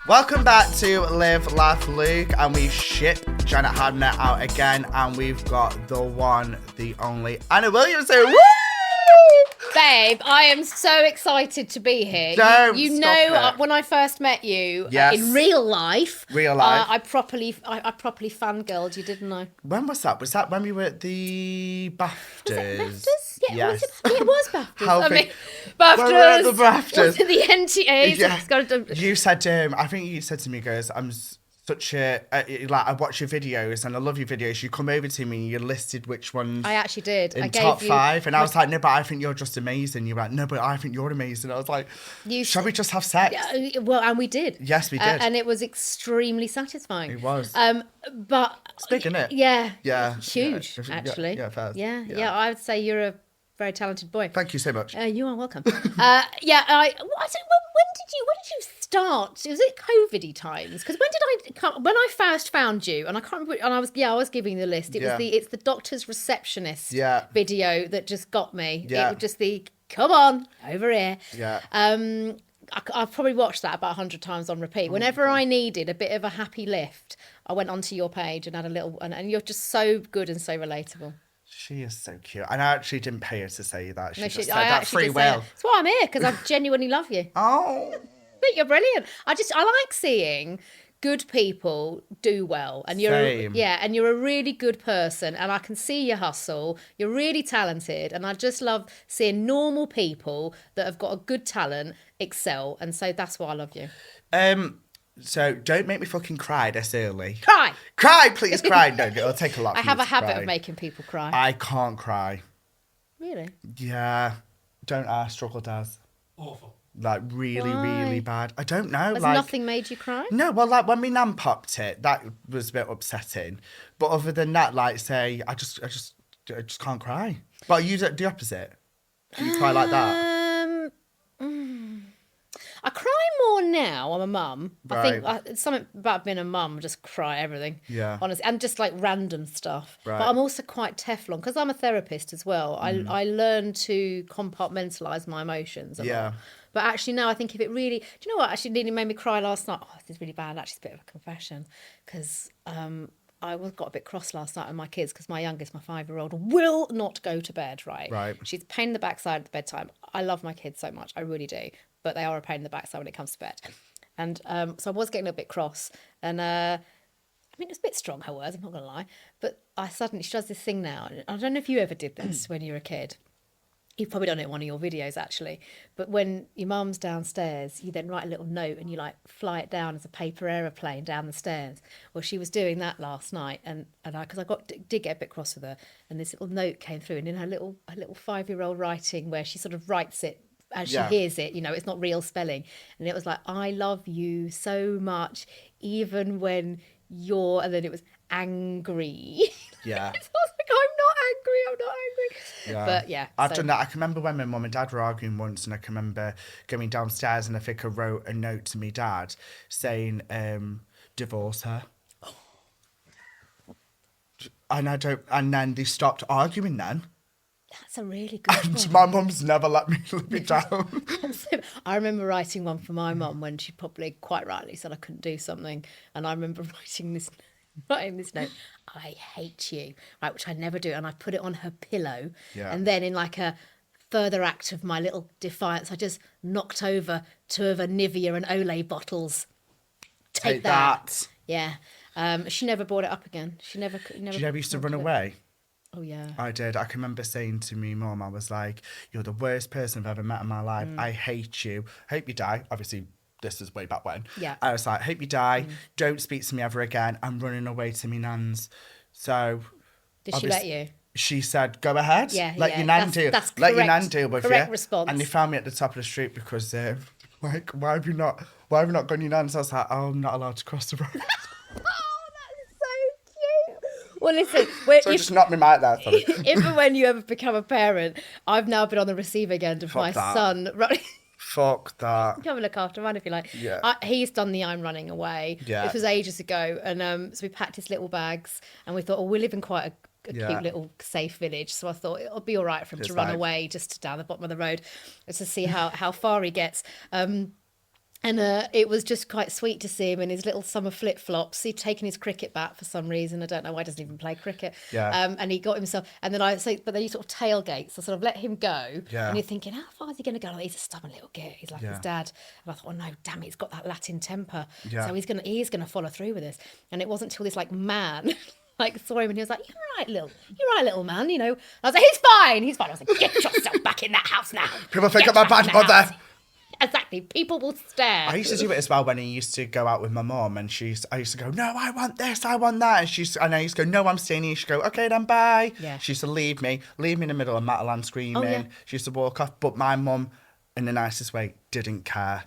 Welcome back to Live, Laugh, Luke, and we've shipped Janet Hadner out again, and we've got the one, the only, Anna Williamson. Woo! Babe, I am so excited to be here. You know, it. when I first met you Yes. in real life, I properly fangirled you, didn't I? When was that? Was that when we were at the BAFTAs? Was it BAFTAs? Yeah, Yes. it was BAFTAs. How I big- mean, BAFTAs. When we were at the BAFTAs. Was it the NTAs? Yeah. You said, I think you said to me, guys, I'm such I watch your videos and I love your videos. You come over to me and you listed which ones. I actually did. In top 5, and I was like, no, but I think you're just amazing. You're like, no, but I think you're amazing. I was like, shall we just have sex? Yeah, well, and we did. Yes, we did. And it was extremely satisfying. It was. But it's big, isn't it? Yeah. Yeah. Huge, yeah. actually. Yeah, I would say you're a very talented boy. Thank you so much. You are welcome. When did you start? Was it COVID-y times? Because when I first found you, and I can't remember, and I was giving the list. It's the doctor's receptionist video that just got me. Yeah. It was just come on over here. Yeah. I've probably watched that about 100 times on repeat. Whenever I needed a bit of a happy lift, I went onto your page and had a little, and you're just so good and so relatable. She is so cute. And I actually didn't pay her to say that. She just said I that free will. That's why I'm here, because I genuinely love you. Oh. But you're brilliant. I like seeing good people do well, and you're a really good person, and I can see your hustle. You're really talented, and I just love seeing normal people that have got a good talent excel, and so that's why I love you. So don't make me fucking cry this early. Cry, please cry. No, it'll take a lot. I have a habit of making people cry. I can't cry. Really? Yeah. Don't ask. Struggle does. Awful. Like really bad. I don't know. Has nothing made you cry? No, well, like when my nan popped it, that was a bit upsetting. But other than that, like say, I just can't cry. But you do the opposite. Do you cry like that? I cry more now. I'm a mum. Right. I think something about being a mum, just cry everything. Yeah. Honestly, and just like random stuff. Right. But I'm also quite Teflon because I'm a therapist as well. I learn to compartmentalize my emotions. A lot. But actually, no, I think if it really... Do you know what actually nearly made me cry last night? Oh, this is really bad. Actually, it's a bit of a confession. Because I got a bit cross last night with my kids because my youngest, my 5-year-old, will not go to bed, right? Right. She's a pain in the backside at the bedtime. I love my kids so much. I really do. But they are a pain in the backside when it comes to bed. And so I was getting a bit cross. And I mean, it's a bit strong, her words, I'm not going to lie. But she does this thing now. I don't know if you ever did this when you were a kid. You've probably done it in one of your videos, actually. But when your mum's downstairs, you then write a little note and you like fly it down as a paper aeroplane down the stairs. Well, she was doing that last night, and because I did get a bit cross with her, and this little note came through, and in her little 5-year-old writing, where she sort of writes it as she hears it, it's not real spelling, and it was like, I love you so much, even when you're, and then it was angry. Yeah. So I was like, I'm not angry. Yeah. But yeah. I've done that. I can remember when my mum and dad were arguing once, and I can remember going downstairs and I think I wrote a note to my dad saying, divorce her. And then they stopped arguing then. That's a really good And one. my mum's never let me down. I remember writing one for my mum when she probably quite rightly said I couldn't do something. And I remember writing this note, I hate you, right, which I never do. And I put it on her pillow. Yeah. And then in like a further act of my little defiance, I just knocked over 2 of her Nivea and Olay bottles. Take that. Yeah. She never brought it up again. She never. Did you ever used to run away? Oh, yeah. I did. I can remember saying to me mum, I was like, you're the worst person I've ever met in my life. I hate you. Hope you die. Obviously, this is way back when. Yeah. I was like, hope you die. Don't speak to me ever again. I'm running away to me nan's. So... Did she let you? She said, go ahead. Let your nan deal. That's let correct, your nan deal with you. Correct response. And they found me at the top of the street because, like, why have you not gone your nan's? I was like, oh, I'm not allowed to cross the road. Well, listen. So just knocked me right there. Sorry. If and when you ever become a parent, I've now been on the receiving end of my son running. Fuck that. Come and look after him if you like. Yeah. He's done the I'm running away. Yeah. This was ages ago. And so we packed his little bags and we thought, we live in quite a cute little safe village. So I thought it'll be all right for him to run away just down the bottom of the road to see how far he gets. And And it was just quite sweet to see him in his little summer flip-flops. He'd taken his cricket bat for some reason. I don't know why. He doesn't even play cricket. Yeah. And he got himself... And then but then you sort of tailgate. So sort of let him go. Yeah. And you're thinking, how far is he going to go? Oh, he's a stubborn little git. He's like his dad. And I thought, oh, no, damn it. He's got that Latin temper. Yeah. So he is going to follow through with this. And it wasn't until this, like, man... like saw him and he was like, you're right, little man, you know. I was like, he's fine. I was like, get yourself back in that house now. People think I'm a bad mother. Exactly. People will stare. I used to do it as well when he used to go out with my mum, and I used to go, no, I want this, I want that. And I used to go, no, I'm staying here. She'd go, okay, then bye. Yeah. She used to leave me in the middle of Matalan screaming. Oh, yeah. She used to walk off, but my mum, in the nicest way, didn't care.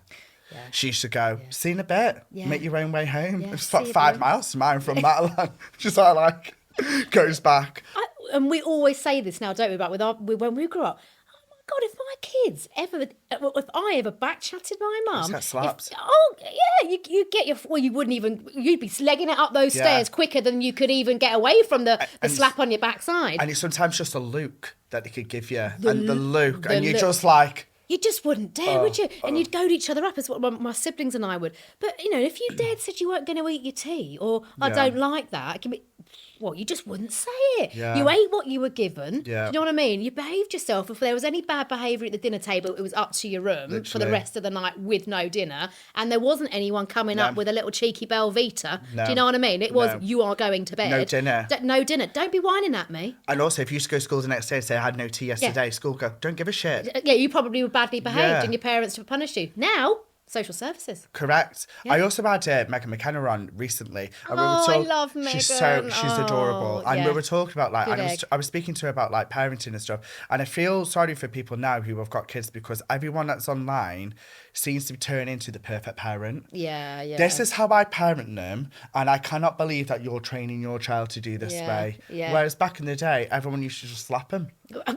Yeah. She used to go, see you in a bit, make your own way home. Yeah, It's like see you 5 then. miles to mine from Matalan. She's like, goes back. And we always say this now, don't we? About when we grew up. Oh my God! If my kids if I ever backchatted my mum, Let's get slaps. You get you wouldn't even, you'd be legging it up those Yeah. stairs quicker than you could even get away from the slap on your backside. And it's sometimes just a look that they could give you, and the look, the and you're look. just like, You just wouldn't dare, would you? And you'd goad each other up, as what my siblings and I would. But, you know, if you dared said you weren't going to eat your tea, or I Yeah. don't like that, it can be, you just wouldn't say it. Yeah. You ate what you were given. Yeah. Do you know what I mean? You behaved yourself. If there was any bad behaviour at the dinner table, it was up to your room for the Literally. rest of the night with no dinner. And there wasn't anyone coming up with a little cheeky Belvita. No. Do you know what I mean? It was, No. you are going to bed. No dinner. No dinner. Don't be whining at me. and also if you used to go to school the next day and say I had no tea yesterday, school go, don't give a shit. Yeah, you probably were badly behaved Yeah. and your parents would punish you. Now, social services. Correct. I also had Megan McKenna on recently. And I love She's Megan. she's adorable. And we yeah. were talking about like, Good and egg. I was speaking to her about like parenting and stuff. And I feel sorry for people now who have got kids because everyone that's online seems to turn into the perfect parent. Yeah, yeah. This is how I parent them, and I cannot believe that you're training your child to do this Yeah, way. yeah. Whereas back in the day, everyone used to just slap them.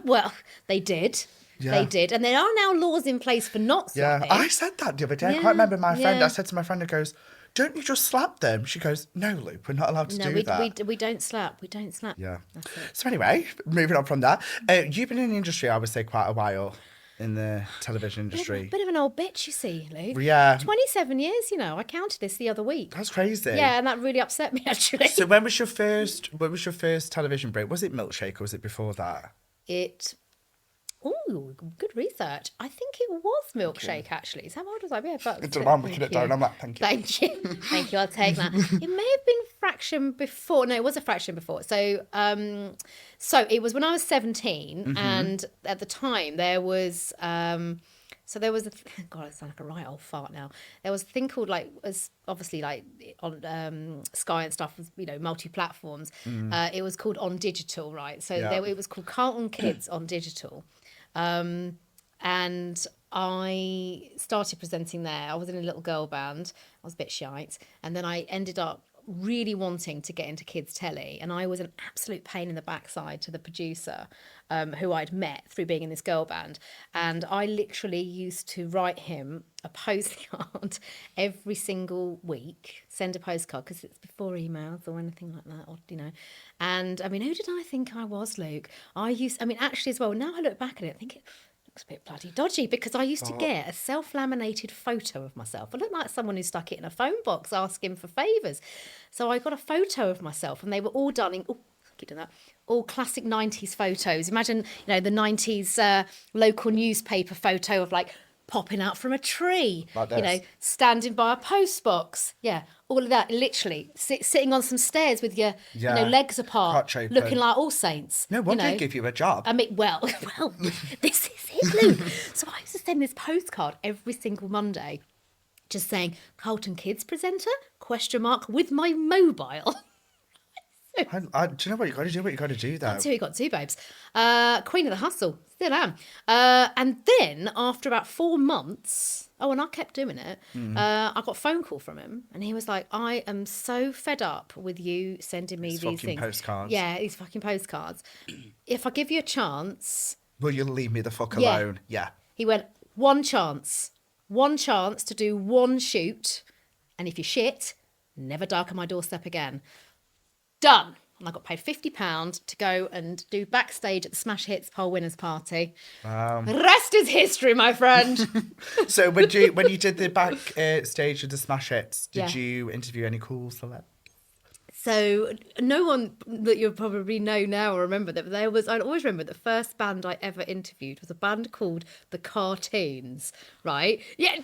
Well, they did. Yeah. They did. And there are now laws in place for not Yeah, slapping. I said that the other day. I Yeah, can't remember my friend. yeah. I said to my friend, who goes, don't you just slap them? She goes, no, Luke, we're not allowed to do that. we don't slap. We don't slap. Yeah. That's it. So anyway, moving on from that, you've been in the industry, I would say, quite a while in the television industry. Bit of an old bitch, you see, Luke. Yeah. 27 years, you know. I counted this the other week. That's crazy. Yeah, and that really upset me, actually. So when was your first television break? Was it Milkshake or was it before that? Oh, good research. I think it was Milkshake, actually. So how old was I? Yeah, but It's I'm looking it down. I'm like, thank you. Thank you. Thank you. I'll take that. It may have been Fraction before. No, it was a Fraction before. So it was when I was 17, and at the time there was there was God, I sound like a right old fart now. There was a thing called obviously on Sky and stuff, you know, multi-platforms. It was called On Digital, right? So Yeah. it was called Carlton Kids on Digital. And I started presenting there. I was in a little girl band. I was a bit shite. And then I ended up really wanting to get into kids telly, and I was an absolute pain in the backside to the producer, who I'd met through being in this girl band. And I literally used to write him a postcard every single week, send a postcard, because it's before emails or anything like that, or you know. And I mean, who did I think I was, Luke? Actually as well, now I look back at it, I think it looks a bit bloody dodgy, because I used to get a self-laminated photo of myself. I looked like someone who stuck it in a phone box asking for favours. So I got a photo of myself, and they were all done in, keep doing that, all classic 90s photos. Imagine, you know, the 90s local newspaper photo of like popping out from a tree, Like this. you know, standing by a post box. Yeah, all of that, literally. Sitting on some stairs with your you know, Yeah. legs apart, Crotch open. looking like All Saints. No, you what know. did give you a job? I mean, well, this is it, Luke. So I used to send this postcard every single Monday, just saying, Carlton Kids presenter, ? With my mobile. Do you know what you got to do? What you got to do, though. That's who we got to, babes. Queen of the hustle, still am. And then after about 4 months, and I kept doing it, I got a phone call from him, and he was like, I am so fed up with you sending me These these fucking things. postcards. Yeah, these fucking postcards. If I give you a chance, Will you leave me the fuck Yeah. alone? Yeah. he went, one chance to do one shoot, and if you shit, never darken my doorstep again. Done. and I got paid £50 to go and do backstage at the Smash Hits Poll Winners Party. The rest is history, my friend. So when you did the back stage of the Smash Hits, did Yeah. you interview any cool celebs? So no one that you'll probably know now or remember that I always remember the first band I ever interviewed was a band called The Cartoons, right? Yeah,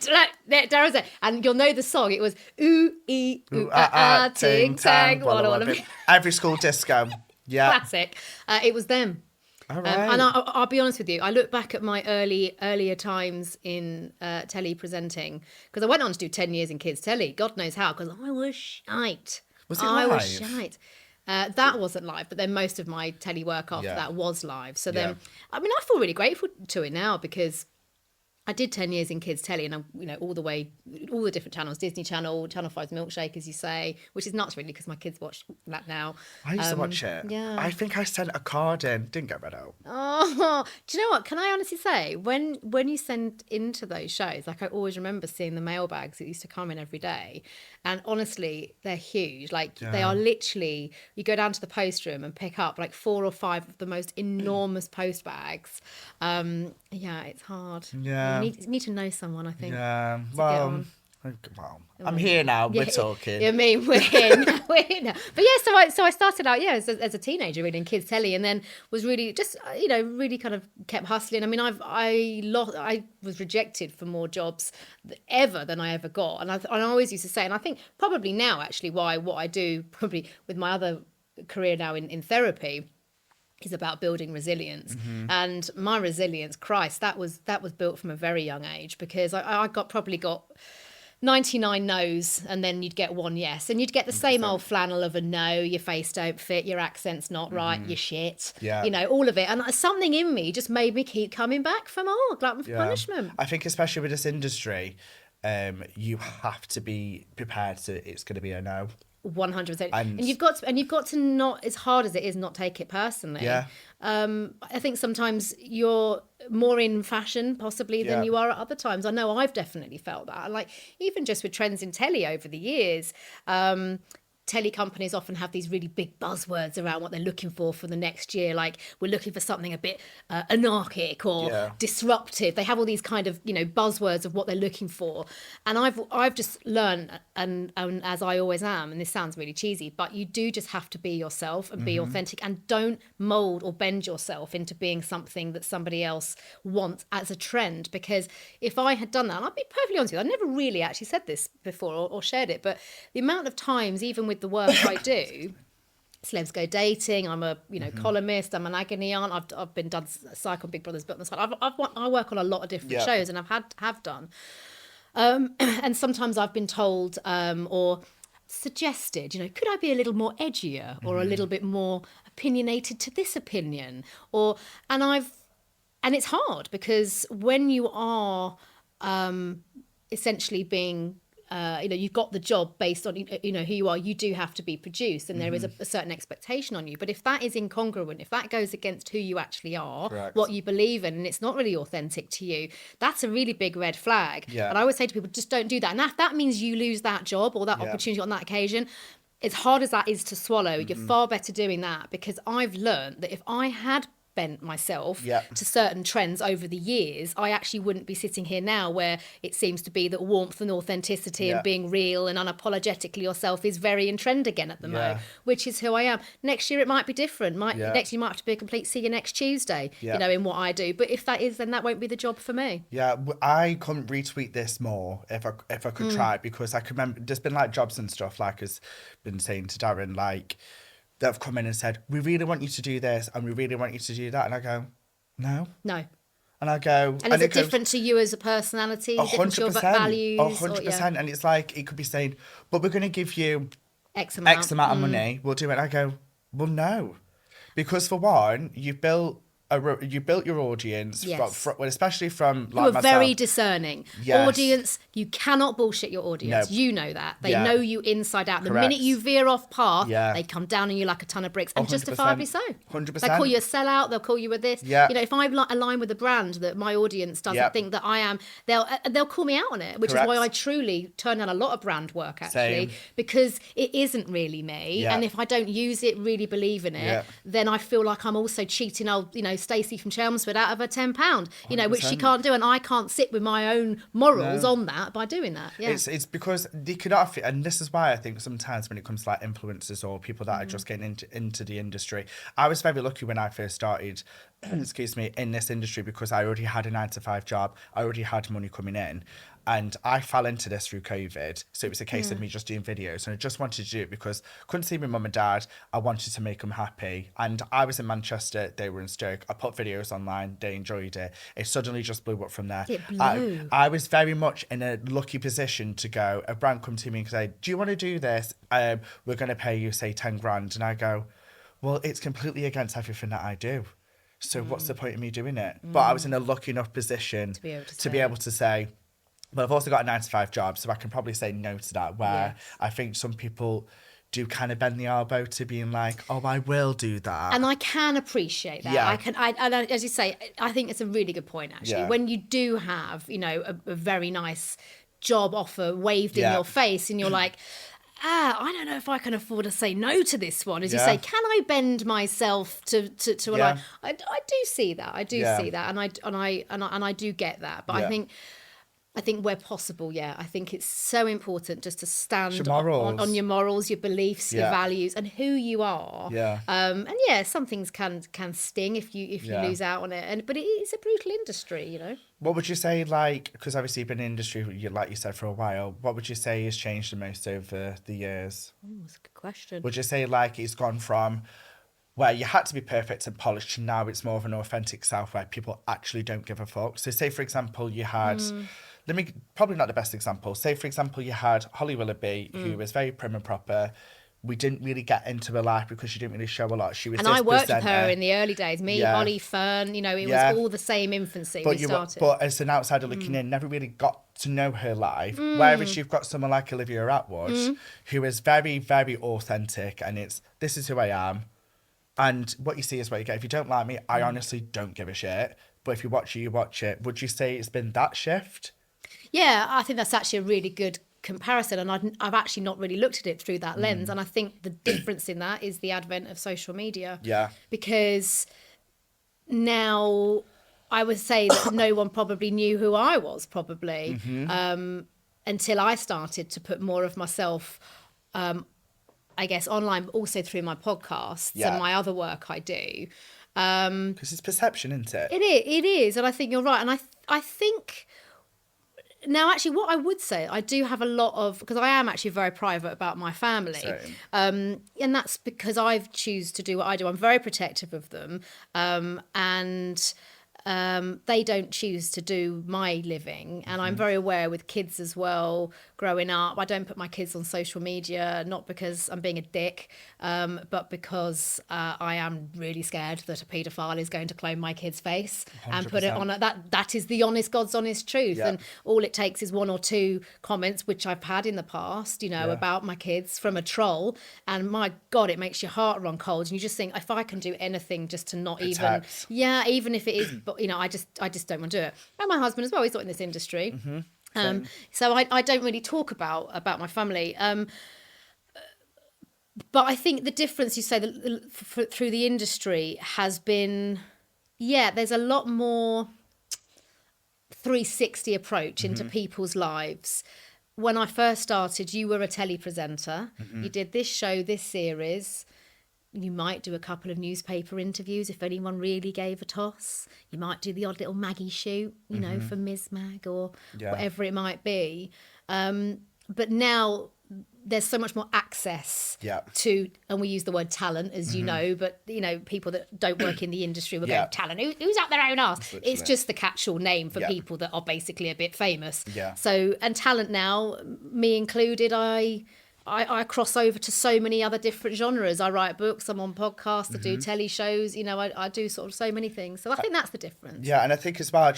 there was it. And you'll know the song. It was ooh, ee, ooh, ah, ah, ting, tang, walla, walla. Every school disco. Yeah. Classic. It was them. All right. And I'll be honest with you, I look back at my earlier times in telly presenting, because I went on to do 10 years in kids telly, God knows how, because I was shite. Was it I live? was shite. That wasn't live, but then most of my telly work after Yeah. that was live. So Yeah. then, I mean, I feel really grateful to it now because I did 10 years in kids telly, and I'm, all the different channels, Disney Channel, Channel 5's Milkshake, as you say, which is nuts really because my kids watch that now. I used to watch it. yeah. I think I sent a card in. Didn't get read out. Oh, do you know what? Can I honestly say, when you send into those shows, like I always remember seeing the mailbags that used to come in every day, and honestly, they're huge. Like they are literally, you go down to the post room and pick up like 4 or 5 of the most enormous post bags. Yeah, it's hard. Yeah. You need to know someone, I think. Yeah. get Well, on. I'm here now. We're talking. Yeah, I mean, we're here now. We're here now. But yeah, so I started out, as a teenager really in kids telly, and then was really just, really kind of kept hustling. I mean, I was rejected for more jobs ever than I ever got, and I always used to say, and I think probably now actually why what I do probably with my other career now in therapy is about building resilience. And my resilience, Christ, that was built from a very young age, because I probably got 99 no's, and then you'd get 1 yes, and you'd get the same old flannel of a no, your face don't fit, your accent's not right, you're shit, all of it. And something in me just made me keep coming back for more, glutton for punishment. I think especially with this industry, you have to be prepared to it's going to be a no. 100%. And you've got to not, as hard as it is, not take it personally. Yeah. I think sometimes you're more in fashion possibly than you are at other times. I know I've definitely felt that. Like even just with trends in telly over the years, telly companies often have these really big buzzwords around what they're looking for the next year. Like we're looking for something a bit anarchic or disruptive. They have all these kind of buzzwords of what they're looking for. And I've just learned, and as I always am, and this sounds really cheesy, but you do just have to be yourself and be authentic, and don't mold or bend yourself into being something that somebody else wants as a trend. Because if I had done that, and I'll be perfectly honest with you, I never really actually said this before or shared it, but the amount of times, even with the work I do, Celebs Go Dating, I'm a columnist, I'm an agony aunt, I've been done Psych on Big Brother's Built on the Side. I work on a lot of different shows, and have done. And sometimes I've been told or suggested, could I be a little more edgier or a little bit more opinionated to this opinion? And it's hard, because when you are essentially being you've got the job based on who you are, you do have to be produced, and there is a certain expectation on you. But if that is incongruent, if that goes against who you actually are, Correct. what you believe in, and it's not really authentic to you, that's a really big red flag. And I always say to people, just don't do that. And that means you lose that job or that opportunity on that occasion. As hard as that is to swallow, you're far better doing that, because I've learned that if I had bent myself to certain trends over the years, I actually wouldn't be sitting here now, where it seems to be that warmth and authenticity and being real and unapologetically yourself is very in trend again at the moment, which is who I am. Next year it might be different. Next year might have to be a complete see you next Tuesday, in what I do. But if that is, then that won't be the job for me. I couldn't retweet this more if I could try, because I can remember there's been like jobs and stuff, like has been saying to Darren, like that have come in and said, we really want you to do this and we really want you to do that, and I go, no. And I go, and is it different to you as a personality? 100%, values? 100%. And it's like, it could be saying, but we're going to give you X amount of money, we'll do it. And I go, well, no. Because for one, you've built you built your audience, Yes. well, especially from Who like are myself. very discerning. Yes. Audience, you cannot bullshit your audience. No. You know that. They Yeah. know you inside out. The Correct. minute you veer off path, Yeah. they come down on you like a ton of bricks, and 100%. justifiably so. 100%. They'll call you a sellout. They'll call you a this. Yeah. You know, if I align with the brand that my audience doesn't Yep. think that I am, they'll call me out on it, which is why Correct. I truly turn down a lot of brand work, actually, Same. because it isn't really me. Yeah. And if I don't use it, really believe in it, Yeah. then I feel like I'm also cheating old, Stacey from Chelmsford out of her £10, which she 100%. can't do, and I can't sit with my own morals on that by doing that. Yeah. It's because they cannot, and this is why I think sometimes when it comes to like influencers or people that are just getting into the industry, I was very lucky when I first started, excuse me, in this industry, because I already had a 9-to-5 job, I already had money coming in. And I fell into this through COVID. So it was a case of me just doing videos. And I just wanted to do it because I couldn't see my mum and dad. I wanted to make them happy. And I was in Manchester, they were in Stoke. I put videos online, they enjoyed it. It suddenly just blew up from there. It blew. I was very much in a lucky position to go, a brand come to me and say, do you want to do this? We're going to pay you, say, 10 grand. And I go, well, it's completely against everything that I do. So what's the point of me doing it? But I was in a lucky enough position To be able to to be able to say, but I've also got a 9-to-5 job, so I can probably say no to that, where Yes. I think some people do kind of bend the elbow to being like, oh, I will do that. And I can appreciate that. Yeah. And as you say, I think it's a really good point, actually. Yeah. When you do have, a very nice job offer waved in Yeah. your face, and you're like, I don't know if I can afford to say no to this one. As you Yeah. say, can I bend myself to a Yeah. line? I do see that. I do Yeah. see that, and I do get that. But Yeah. I think where possible, I think it's so important just to stand Your morals. on your morals, your beliefs, your Yeah. values, and who you are. Yeah. And some things can sting if you Yeah. lose out on it. But it is a brutal industry, What would you say, like, because obviously you've been in the industry, like you said, for a while, what would you say has changed the most over the years? That's a good question. Would you say, like, it's gone from where you had to be perfect and polished to now it's more of an authentic self where people actually don't give a fuck? So say, for example, you had... probably not the best example. Say, for example, you had Holly Willoughby, who was very prim and proper. We didn't really get into her life because she didn't really show a lot. She was And this I worked with presenter. her in the early days. Me, Yeah. Holly, Fern, it Yeah. was all the same infancy But we started. but as an outsider looking in, never really got to know her life. Whereas you've got someone like Olivia Atwood, who is very, very authentic, and this is who I am. And what you see is what you get. If you don't like me, I honestly don't give a shit. But if you watch it, you watch it. Would you say it's been that shift? Yeah, I think that's actually a really good comparison, and I've actually not really looked at it through that lens. And I think the difference in that is the advent of social media. Yeah. Because now I would say that no one probably knew who I was, probably, until I started to put more of myself, I guess, online, but also through my podcasts Yeah. and my other work I do. Because it's perception, isn't it? It is, and I think you're right. And I think now, actually, what I would say, I do have a lot of, because I am actually very private about my family, Same. and that's because I've choose to do what I do. I'm very protective of them, and they don't choose to do my living, and I'm very aware with kids as well. Growing up, I don't put my kids on social media, not because I'm being a dick, but because I am really scared that a paedophile is going to clone my kid's face and put it 100%. on that is the God's honest truth. Yeah. And all it takes is one or two comments, which I've had in the past, about my kids from a troll, and my God, it makes your heart run cold, and you just think, if I can do anything just to not Protect. even if it is, but I just don't want to do it. And my husband as well, he's not in this industry. So I don't really talk about my family. But I think the difference, you say, through the industry has been, there's a lot more 360 approach into people's lives. When I first started, you were a telly presenter. You did this show, this series. You might do a couple of newspaper interviews if anyone really gave a toss. You might do the odd little Maggie shoot, for Ms. Mag or whatever it might be. But now there's so much more access to, and we use the word talent, as you know, but, people that don't work in the industry will go, talent, who's up their own arse? It's just the catch-all name for people that are basically a bit famous. Yeah. So, and talent now, me included, I I cross over to so many other different genres. I write books, I'm on podcasts, I do telly shows, you know, I do sort of so many things. So I think that's the difference. Yeah, and I think as well, I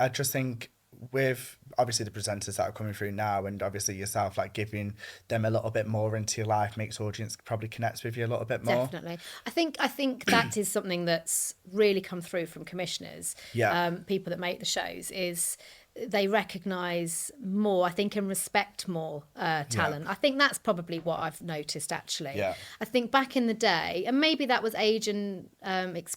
just think with obviously the presenters that are coming through now, and obviously yourself, like giving them a little bit more into your life makes audience probably connects with you a little bit more. Definitely. I think that is something that's really come through from commissioners. Yeah. People that make the shows is they recognise more, I think, and respect more talent. I think that's probably what I've noticed, actually. Yeah. I think back in the day, and maybe that was age and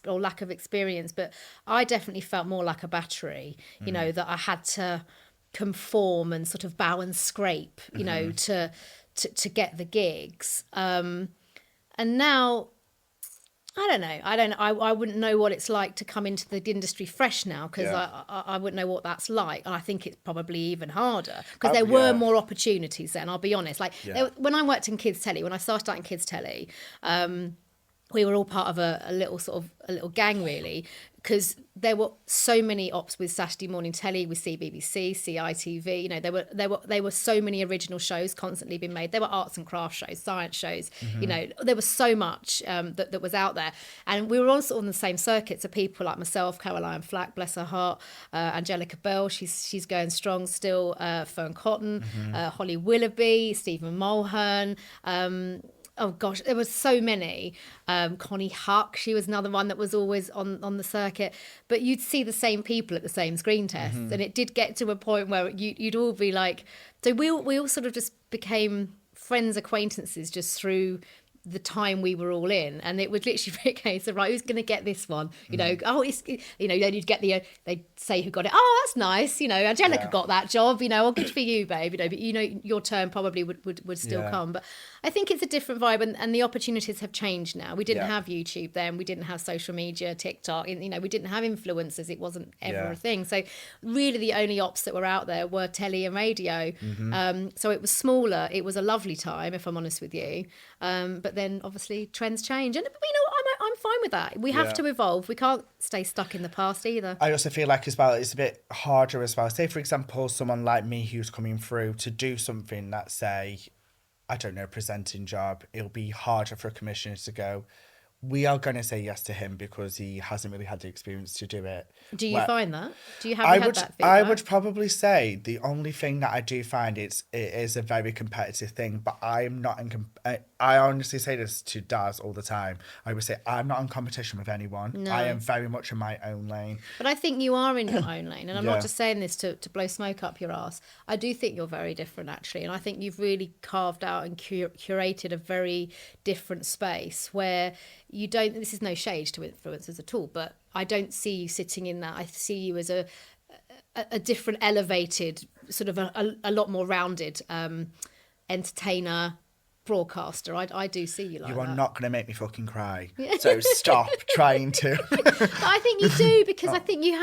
or lack of experience, but I definitely felt more like a battery, you know, that I had to conform and sort of bow and scrape, you know, to get the gigs. And now, I don't know. I wouldn't know what it's like to come into the industry fresh now, because I wouldn't know what that's like. And I think it's probably even harder because there were more opportunities then, I'll be honest. Like when I worked in kids telly, when I started out in kids telly, we were all part of a little gang, really, because there were so many ops with Saturday morning telly, with CBBC, CITV. You know, there were so many original shows constantly being made. There were arts and crafts shows, science shows. You know, there was so much that was out there, and we were also on the same circuit. So people like myself, Caroline Flack, bless her heart, Angelica Bell, she's going strong still. Fern Cotton, Holly Willoughby, Stephen Mulhern. Oh gosh, there were so many. Connie Huck, she was another one that was always on the circuit. But you'd see the same people at the same screen tests, and it did get to a point where you'd all be like, so we all sort of just became friends, acquaintances just through the time we were all in, and it would literally be a case of, right, who's going to get this one, you know? Oh, it's, you know, then you'd get they'd say who got it. Oh, that's nice, you know, Angelica got that job, you know. Oh, good for you, babe, you know. But you know, your turn probably would still come. But I think it's a different vibe, and the opportunities have changed now. We didn't have YouTube then, we didn't have social media, TikTok, you know, we didn't have influencers. It wasn't ever a thing. So really the only ops that were out there were telly and radio. So it was smaller. It was a lovely time, if I'm honest with you. But then obviously trends change, and you know, I'm fine with that. We have to evolve. We can't stay stuck in the past either. I also feel like as well it's a bit harder as well. Say for example, someone like me who's coming through to do something that, say, I don't know, presenting job, it'll be harder for a commissioner to go, we are going to say yes to him because he hasn't really had the experience to do it. Do you find that? Do you have had that feedback? I would probably say the only thing that I do find it is a very competitive thing, but I am not I honestly say this to Daz all the time. I would say I'm not in competition with anyone. No. I am very much in my own lane. But I think you are in your own lane, and I'm not just saying this to blow smoke up your ass. I do think you're very different, actually, and I think you've really carved out and curated a very different space where you don't, this is no shade to influencers at all, but I don't see you sitting in that. I see you as a different, elevated, sort of a lot more rounded entertainer, broadcaster. I do see you like that. You are not going to make me fucking cry. So stop trying to. But I think you do, because I think you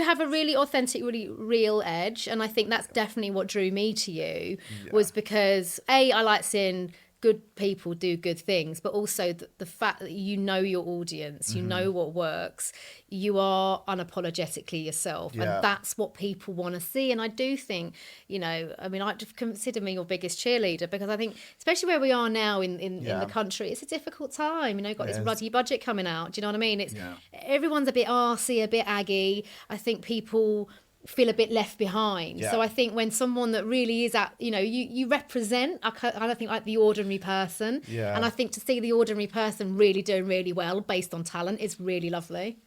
have a really authentic, really real edge. And I think that's definitely what drew me to you, was because I like seeing good people do good things, but also the fact that you know your audience, you know what works, you are unapologetically yourself, and that's what people want to see. And I do think, you know, I mean, I consider me your biggest cheerleader, because I think, especially where we are now in the country, it's a difficult time. You know, got this ruddy budget coming out. Do you know what I mean? It's everyone's a bit arsey, a bit aggy. I think people feel a bit left behind. So I think when someone that really is at, you know, you represent, I don't think, like the ordinary person. And I think to see the ordinary person really doing really well based on talent is really lovely.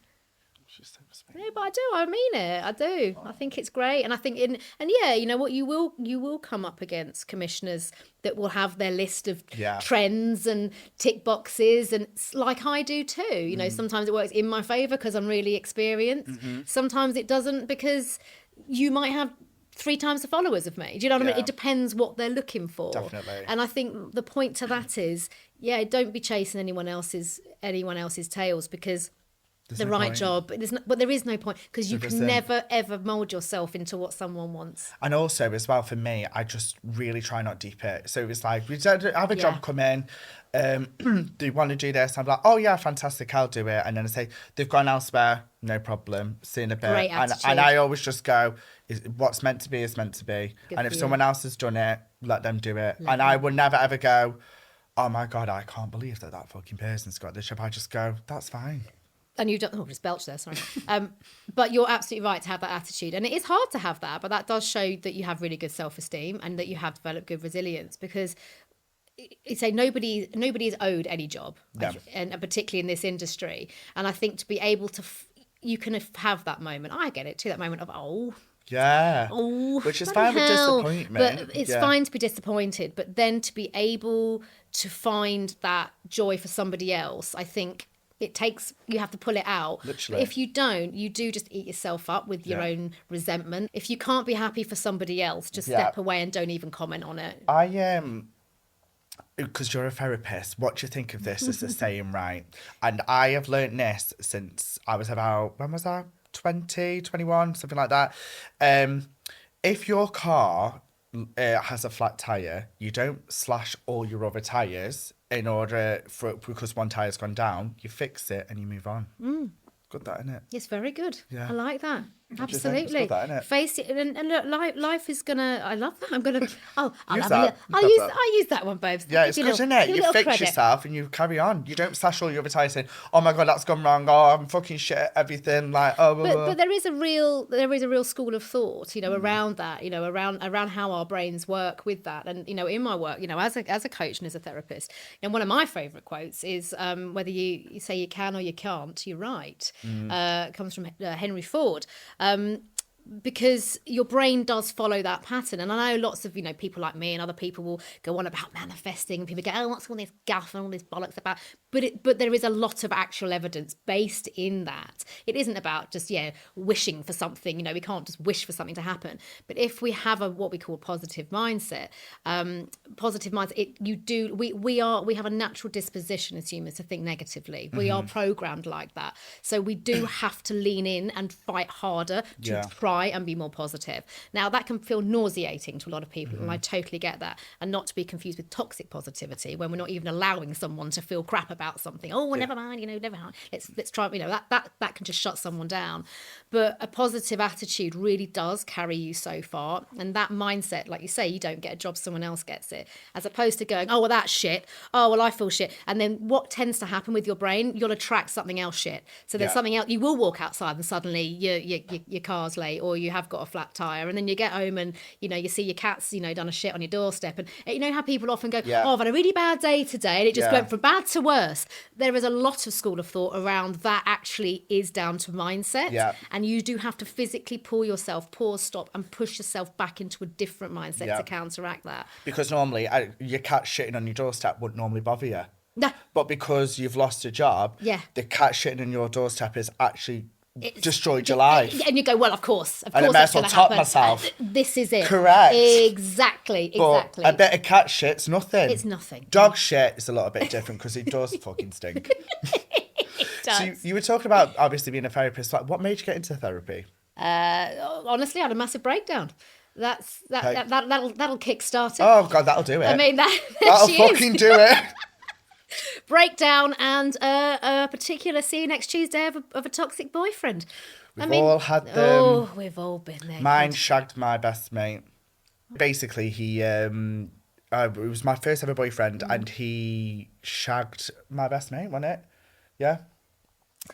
Yeah, but I mean it. I do. I think it's great. And I think you know what, you will come up against commissioners that will have their list of trends and tick boxes, and like I do too. You know, sometimes it works in my favour because I'm really experienced. Sometimes it doesn't, because you might have 3 times the followers of me. Do you know what I mean? It depends what they're looking for. Definitely. And I think the point to that is, don't be chasing anyone else's tails, because There's the no right point. job. But there is no point because you There can isn't. never ever mold yourself into what someone wants. And also, as well, for me, I just really try not deep it. So it's like, we don't have a Yeah. job come in, do you want to do this? I'm like, oh yeah, fantastic, I'll do it. And then I say, they've gone elsewhere, no problem, see you in a bit. Great And attitude. I always just go, what's meant to be is meant to be. Good And for if you. someone else has done it, let them do it. And I would never ever go, oh my God, I can't believe that fucking person's got this job. I just go, that's fine. And you don't, oh, just belch there, sorry. But you're absolutely right to have that attitude. And it is hard to have that, but that does show that you have really good self-esteem and that you have developed good resilience because it's say nobody is owed any job, No. and particularly in this industry. And I think to be able to, you can have that moment. I get it too, that moment of, Yeah. oh, Which is bloody fine with hell. disappointment. But it's Yeah. fine to be disappointed, but then to be able to find that joy for somebody else, I think you have to pull it out. Literally. But if you don't, you do just eat yourself up with your Yeah. own resentment. If you can't be happy for somebody else, just step away and don't even comment on it. Because you're a therapist, what do you think of this as a saying, right? And I have learnt this since I was about, when was I? 20, 21, something like that. If your car has a flat tyre, you don't slash all your other tyres because one tyre's gone down. You fix it and you move on. Good, that, isn't it? It's very good. Yeah. I like that. do you think? It's Absolutely. good, that, innit? Face it, and look, life is gonna. I love that. I'm gonna. I'll Use have that. I'll Love use. that. I'll use that one, babes. Yeah, it's Give good, you a isn't little- it? give You a little fix credit. yourself and you carry on. You don't slash all your other tyres saying, oh my God, that's gone wrong. Oh, I'm fucking shit at everything. Like, oh, blah, blah. But there is a real school of thought, around that, around how our brains work with that. And, in my work, as a coach and as a therapist, and one of my favourite quotes is whether you say you can or you can't, you're right. Comes from Henry Ford. Because your brain does follow that pattern. And I know lots of, people like me and other people will go on about manifesting and people go, oh, what's all this guff and all this bollocks about? But there is a lot of actual evidence based in that. It isn't about just, wishing for something. We can't just wish for something to happen. But if we have what we call a positive mindset, we have a natural disposition as humans to think negatively. We are programmed like that. So we do have to lean in and fight harder to Yeah. try and be more positive. Now that can feel nauseating to a lot of people, and I totally get that. And not to be confused with toxic positivity, when we're not even allowing someone to feel crap about something. Oh, well, never mind, never mind. Let's try. That can just shut someone down. But a positive attitude really does carry you so far. And that mindset, like you say, you don't get a job, someone else gets it. As opposed to going, oh, well, that's shit. Oh, well, I feel shit. And then what tends to happen with your brain? You'll attract something else shit. So there's Yeah. something else. You will walk outside and suddenly your car's late, or you have got a flat tire, and then you get home and you see your cat's done a shit on your doorstep, and how people often go, Yeah. oh, I've had a really bad day today, and it just Yeah. went from bad to worse. There is a lot of school of thought around that. Actually is down to mindset. Yeah. And you do have to physically pull yourself, pause, stop, and push yourself back into a different mindset Yeah. to counteract that. Because normally, your cat shitting on your doorstep wouldn't normally bother you. No, But because you've lost a job, Yeah. the cat shitting on your doorstep has actually it's- destroyed your life. and you go, well, of course And I might that's as well going to top happen. myself. This is it. Correct. Exactly. But a bit of cat shit's nothing. It's nothing. Dog shit is a little bit different because it does fucking stink. Does. So you were talking about obviously being a therapist. Like, what made you get into therapy? Honestly, I had a massive breakdown. That'll kickstart it. Oh God, that'll do it. I mean, that'll she is. fucking do it. Breakdown and a particular see you next Tuesday of a toxic boyfriend. We've all had them. Oh, we've all been there. Mine kid. shagged my best mate. Basically, he it was my first ever boyfriend, and he shagged my best mate, wasn't it? Yeah.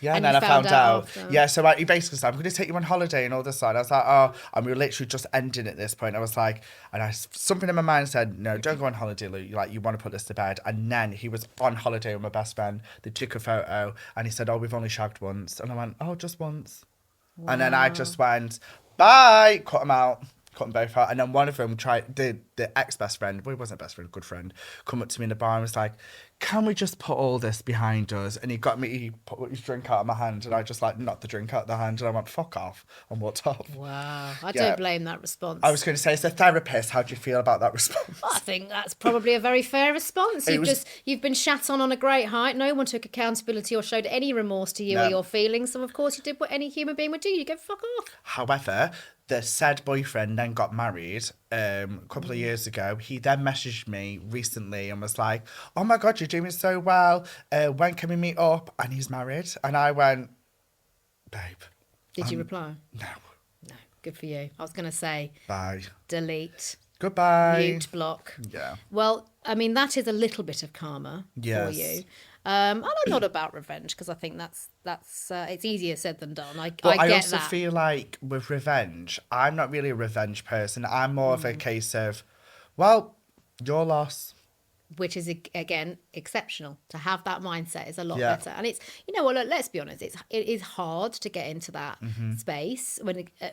Yeah, And and you then I found found out out. after. Yeah, so he basically said, I'm going to take you on holiday and all this side. I was like, oh, and we were literally just ending at this point. I was like, something in my mind said, no, don't go on holiday, Lou. You want to put this to bed. And then he was on holiday with my best friend. They took a photo and he said, oh, we've only shagged once. And I went, oh, just once. And then I just went, bye, cut him out. cut them both out. And then one of them tried, the ex-best friend, well, he wasn't best friend, good friend, come up to me in the bar and was like, can we just put all this behind us? And he put his drink out of my hand, and I just like knocked the drink out of the hand, and I went, fuck off, and walked off. Wow. I don't blame that response. I was going to say, as a therapist, how do you feel about that response? Well, I think that's probably a very fair response. You've been shat on a great height. No one took accountability or showed any remorse to you or your feelings. So of course you did what any human being would do. You go fuck off. However, the said boyfriend then got married a couple of years ago. He then messaged me recently and was like, oh my God, you're doing so well. When can we meet up? And he's married. And I went, babe. Did you reply? No. No. Good for you. I was going to say. Bye. Delete. Goodbye. Mute, block. Yeah. Well, I mean, that is a little bit of karma for you. And I'm not about revenge because I think that's it's easier said than done. I also feel like with revenge, I'm not really a revenge person. I'm more of a case of, well, your loss. Which is, again, exceptional. To have that mindset is a lot better. And it's, you know, well, let's be honest, it is hard to get into that space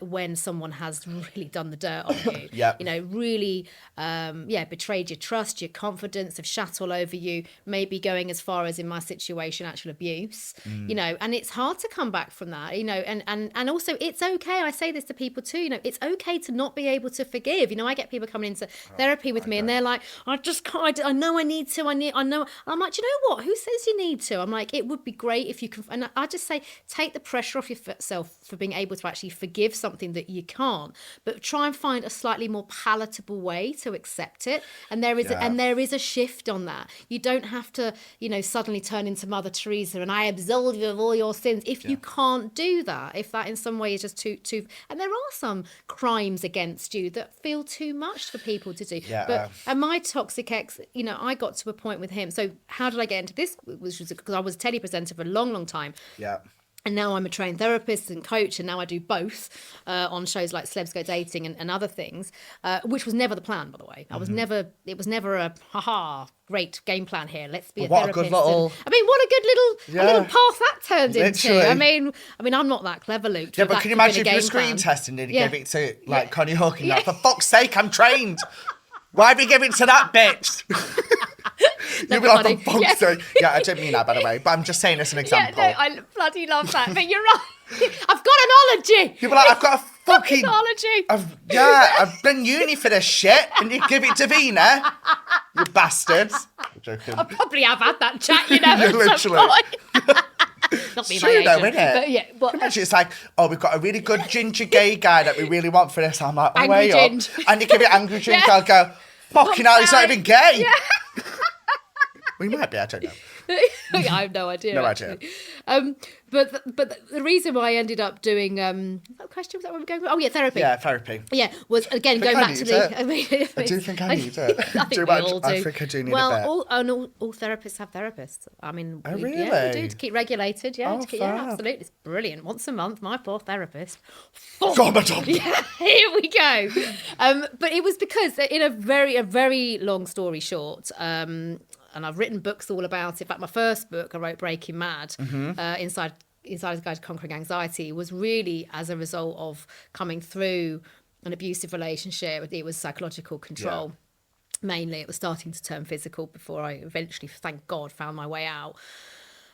when someone has really done the dirt on you. You know, really, betrayed your trust, your confidence, have shat all over you, maybe going as far as, in my situation, actual abuse, you know, and it's hard to come back from that, you know, and also it's okay. I say this to people too, you know, it's okay to not be able to forgive. You know, I get people coming into therapy with me and they're like, I just can't, I know I need to. I know. I'm like, do you know what? Who says you need to? I'm like, it would be great if you can. And I just say, take the pressure off yourself for being able to actually forgive something that you can't. But try and find a slightly more palatable way to accept it. And there is a shift on that. You don't have to, you know, suddenly turn into Mother Teresa and I absolve you of all your sins. If you can't do that, if that in some way is just too, and there are some crimes against you that feel too much for people to do. And my toxic ex, you know, I got to a point with him. So how did I get into this? Which was because I was a telly presenter for a long, long time. Yeah. And now I'm a trained therapist and coach, and now I do both on shows like Celebs Go Dating and other things, which was never the plan, by the way. It was never a great game plan here. Let's be a therapist. A good little... what a good little path that turned into. I mean, I'm not that clever, Luke. Yeah, but can you imagine if you're screen testing and you gave it to like Connie Hawk and for fuck's sake, I'm trained. Why have you given it to that bitch? You'll be like, for fuck's sake. Yeah, I didn't mean that, by the way, but I'm just saying as an example. Yeah, no, I bloody love that. But you're right. I've got an ology. You'll be like, I've got a fucking... ology. I've been uni for this shit, and you give it to Vina. You bastards. I'm joking. I probably have had that chat, you know, at literally. some point. Not me, my agent. Though, isn't it? But yeah, imagine it's like, we've got a really good ginger gay guy that we really want for this. I'm like, angry ginge. And you give it angry ginge, I'll go, fucking hell, he's not even gay. Yeah. We might be, I don't know. I have no idea. No idea. But the reason why I ended up doing what question was that where we're going? Oh yeah, therapy. Yeah, therapy. Yeah, was again going back to the. I do think I need it. I think we all do. I think I do need well, a bit. all therapists have therapists. I mean, really? Yeah, we do to keep regulated. Yeah, yeah, absolutely. It's brilliant. Once a month, my poor therapist. God, my God. Yeah, here we go. But it was because in a very long story short. And I've written books all about it. In fact, my first book, I wrote Breaking Mad, Inside a Guide to Conquering Anxiety, was really as a result of coming through an abusive relationship. It was psychological control. Mainly, it was starting to turn physical before I eventually, thank God, found my way out.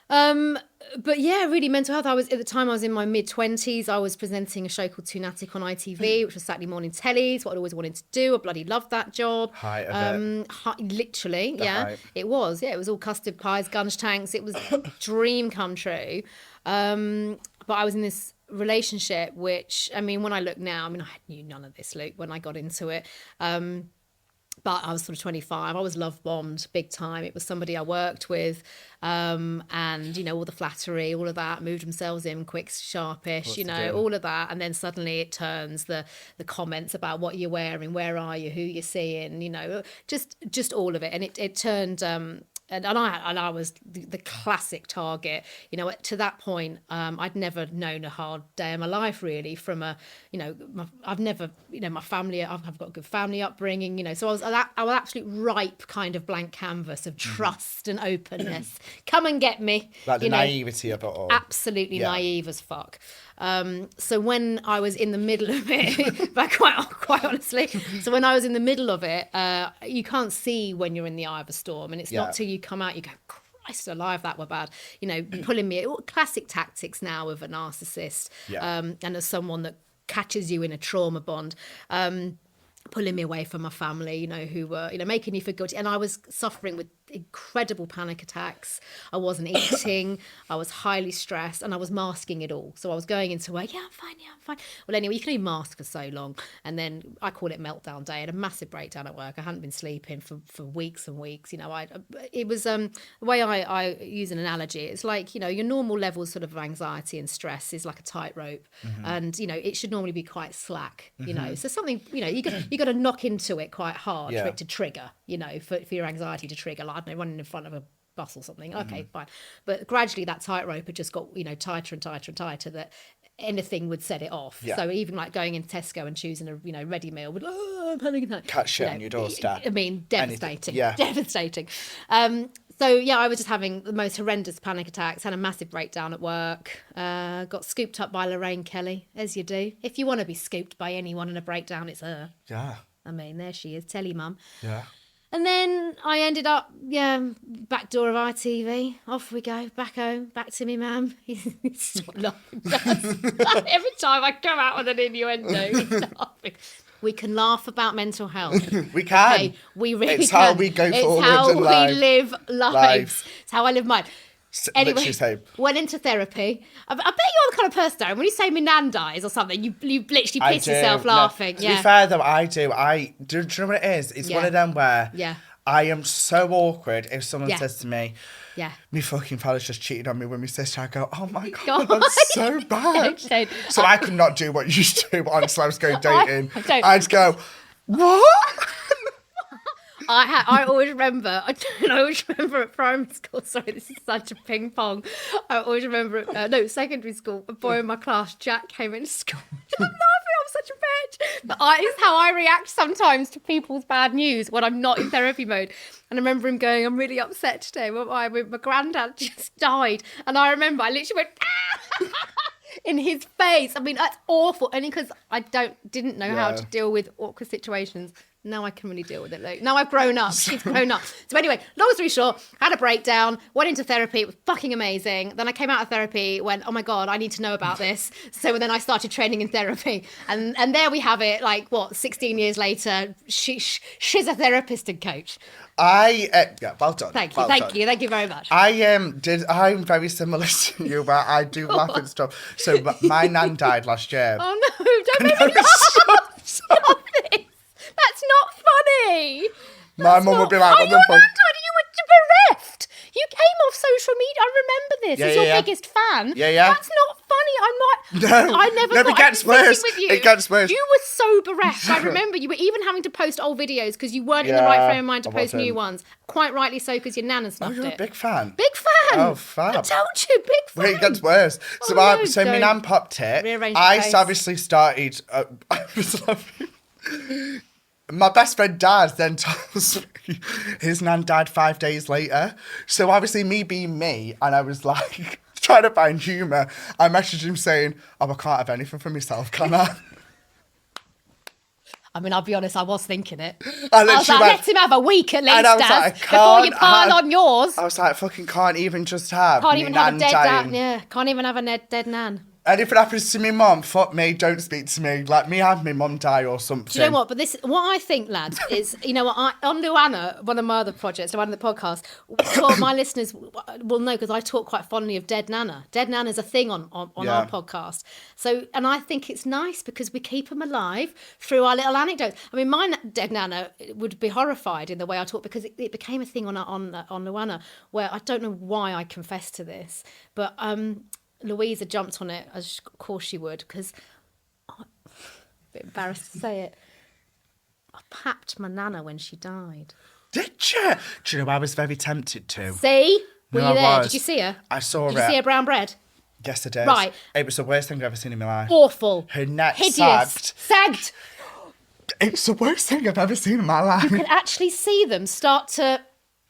But yeah, really mental health. At the time I was in my mid-20s. I was presenting a show called Toonatic on ITV, which was Saturday morning tellies, what I'd always wanted to do. I bloody loved that job. Height of it. Literally, Height. It was. Yeah, it was all custard pies, gunge tanks. It was a dream come true. But I was in this relationship, which, I mean, when I look now, I mean, I knew none of this, Luke, when I got into it. But I was sort of 25. I was love bombed big time. It was somebody I worked with, and you know, all the flattery, all of that, moved themselves in quick, sharpish, you know, all of that, and then suddenly it turns the comments about what you're wearing, where are you, who you're seeing, you know, just all of it, and it turned and I was the classic target. You know, to that point, I'd never known a hard day in my life really. From I've never, my family. I've got a good family upbringing. So I was absolute ripe kind of blank canvas of trust and openness. Come and get me. Like the naivety of it all. Absolutely naive as fuck. So when I was in the middle of it, but quite honestly, so when I was in the middle of it, you can't see when you're in the eye of a storm, and it's not till you come out you go, Christ alive, that were bad. Pulling me, classic tactics now of a narcissist, and as someone that catches you in a trauma bond. Pulling me away from my family, who were, making you feel guilty. And I was suffering with incredible panic attacks. I wasn't eating. I was highly stressed, and I was masking it all. So I was going into work, I'm fine. Well, anyway, you can only mask for so long. And then I call it meltdown day. I had a massive breakdown at work. I hadn't been sleeping for weeks and weeks. It was the way I use an analogy. It's like, your normal levels sort of anxiety and stress is like a tightrope. And, it should normally be quite slack, So something, you got to knock into it quite hard for it to trigger, for your anxiety to trigger. Like, I don't know, running in front of a bus or something. Okay, fine. But gradually that tightrope had just got, tighter and tighter and tighter, that anything would set it off. So even like going into Tesco and choosing a ready meal would, I'm panicking. Cut shit on your doorstep. I mean, devastating. Anything. Devastating. So I was just having the most horrendous panic attacks, had a massive breakdown at work, got scooped up by Lorraine Kelly, as you do. If you want to be scooped by anyone in a breakdown, it's her. Yeah. I mean, there she is, telly mum. Yeah. And then I ended up, back door of ITV. Off we go, back home, back to me, ma'am. Stop laughing. Every time I come out with an innuendo, he's laughing. We can laugh about mental health. We can. Okay, we really it's can. How we go forward. It's how in we life. live lives. It's how I live mine. Anyway, went into therapy. I bet you're the kind of person, Darren, when you say my nan dies or something, you literally piss yourself laughing. No. To be fair though, I do. Do you know what it is? It's one of them where I am so awkward if someone says to me, me fucking fella's just cheated on me with my sister. I go, oh my God, that's so bad. So I could not do what you do on Celebs Go Dating. I just go, what? I always remember, at primary school, sorry, this is such a ping pong. I always remember, secondary school, a boy in my class, Jack, came into school. I'm laughing, I'm such a bitch. But it's how I react sometimes to people's bad news when I'm not in therapy mode. And I remember him going, I'm really upset today. My granddad just died. And I remember I literally went, ah! in his face. I mean, that's awful. Only because I didn't know how to deal with awkward situations. Now I can really deal with it. Like, now I've grown up. She's grown up. So anyway, long story short, had a breakdown, went into therapy. It was fucking amazing. Then I came out of therapy, went, oh my God, I need to know about this. So then I started training in therapy. And there we have it, 16 years later, she's a therapist and coach. Well done. Thank you very much. I'm very similar to you, but I do laugh at stuff. So my nan died last year. Oh no, don't make me laugh. Stop this. That's not funny. My mum would be like, oh, your nan died and you were bereft. You came off social media. I remember this as your biggest fan. Yeah. That's not funny. I never gets worse. With you. It gets worse. You were so bereft. I remember you were even having to post old videos because you weren't in the right frame of mind to post new ones. Quite rightly so, because your nan has snuffed it. Oh, you're a big fan. Big fan. Oh, fab. I told you, big fan. Wait, it gets worse. So my nan popped it. I savagely started. I was like, my best friend Dad then tells me his nan died 5 days later. So obviously me being me, and I was like trying to find humour, I messaged him saying, oh, I can't have anything for myself, can I? I mean, I'll be honest, I was thinking it. I was like, let him have a week at least, Dad, like, before you pile on yours. I was like, fucking can't even just have Can't even have a dead dying. nan. Yeah, can't even have a dead nan. And if it happens to me mum, fuck me, don't speak to me. Like, me have my mum die or something. Do you know what? But what I think, lads, is, on LuAnna, one of my other projects, LuAnna the podcast, what my listeners will know, because I talk quite fondly of Dead Nana. Dead Nana's a thing on our podcast. So, and I think it's nice because we keep them alive through our little anecdotes. I mean, my Dead Nana would be horrified in the way I talk, because it became a thing on LuAnna, where I don't know why I confessed to this, but Louisa jumped on it, as of course she would, because I'm a bit embarrassed to say it. I papped my nana when she died. Did you? Do you know I was very tempted to? See? Were No, you I there? was. Did you see her? I saw Did her. you see her brown bread? Yes, I did. Right. It was the worst thing I've ever seen in my life. Awful. Her neck Hideous. Sagged. It's the worst thing I've ever seen in my life. You can actually see them start to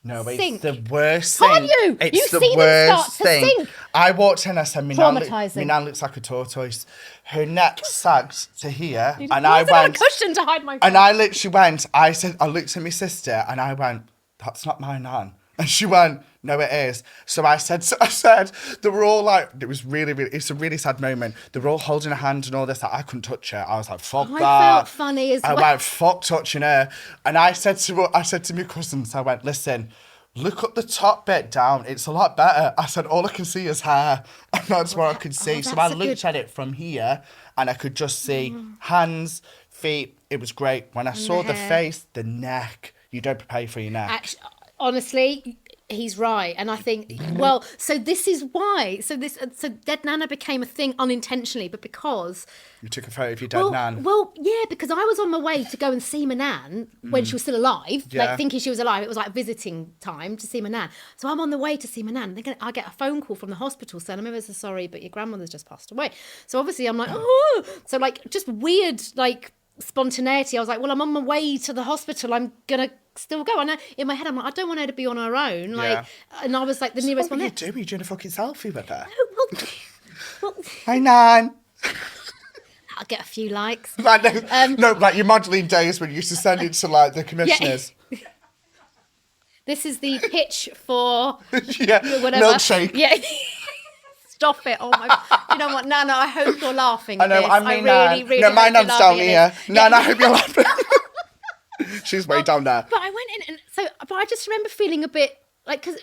No, it's sink. the worst thing. Can't you? It's You've the seen them worst start to thing. sink. I walked in, I said, my Traumatising. nan looks like a tortoise. Her neck sagged to here, and Why I is there went, a cushion to hide my and I literally went, I looked at my sister, and I went, that's not my nan. And she went, no, it is. So I said, they were all like, it was really, it's a really sad moment. They were all holding a hand and all this. Like, I couldn't touch her. I was like, fuck that. I felt funny as well. I went, fuck touching her. And I said to my cousins, I went, listen, look up the top bit down. It's a lot better. I said, all I can see is hair. And that's what I could see. So I looked at it from here and I could just see hands, feet. It was great. When I saw the face, the neck, you don't prepare for your neck. Actually, honestly, he's right. And I think, well, so this is why. So Dead Nana became a thing unintentionally, but because... You took a photo of your dead nan. Well, yeah, because I was on my way to go and see my nan when she was still alive, like thinking she was alive. It was like visiting time to see my nan. So I'm on the way to see my nan. I get a phone call from the hospital saying, I'm ever so sorry, but your grandmother's just passed away. So obviously I'm like, oh, so like just weird, like spontaneity. I was like, well, I'm on my way to the hospital. I'm going to still go. And in my head, I'm like, I don't want her to be on her own. Like, and I was like, the nearest one there. What were you doing? You're doing a fucking selfie with her? Well, Hi, Nan. I'll get a few likes. Like, no, like your modelling days when you used to send it to like the commissioners. Yeah. This is the pitch for whatever. Milkshake. Yeah. Stop it. Oh my. You know what, Nana, I hope you're laughing. I know, this. I mean, really no, my hope you're nan's down laughing at here. this. Nan, I hope you're laughing. She's way down there. But I went in, and so, but I just remember feeling a bit like, because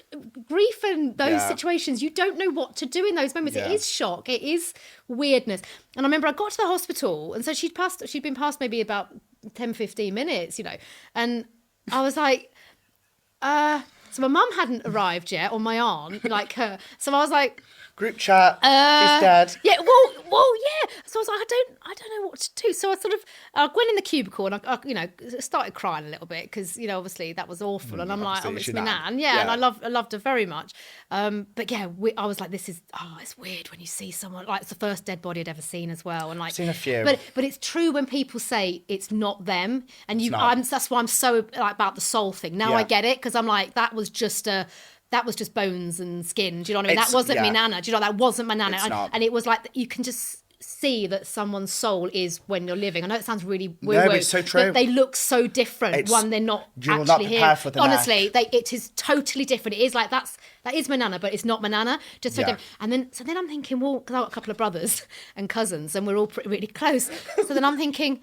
grief and those situations, you don't know what to do in those moments. It is shock, it is weirdness. And I remember I got to the hospital, and so she'd been past maybe about 10, 15 minutes, you know, and I was like, so my mum hadn't arrived yet, or my aunt, like her. So I was like, group chat. She's dead. Yeah, well, yeah. So I was like, I don't know what to do. So I went in the cubicle and I you know, started crying a little bit because, you know, obviously that was awful. And I'm like, oh, it's my nan. Yeah, and I loved her very much. But yeah, I was like, it's weird when you see someone, like it's the first dead body I'd ever seen as well. And like, I've seen a few. But it's true when people say it's not them, and that's why I'm so like about the soul thing. Now I get it, because I'm like, that was just bones and skin. Do you know what I mean? That wasn't my nana. Do you know, that wasn't my nana. And it was like, you can just see that someone's soul is when you're living. I know it sounds really woo-woo. No, it's so true. But they look so different when they're not actually here. Honestly, it is totally different. It is like, that is my nana, but it's not my nana. Just so different. And then I'm thinking, well, because I've got a couple of brothers and cousins, and we're all really close. So then I'm thinking,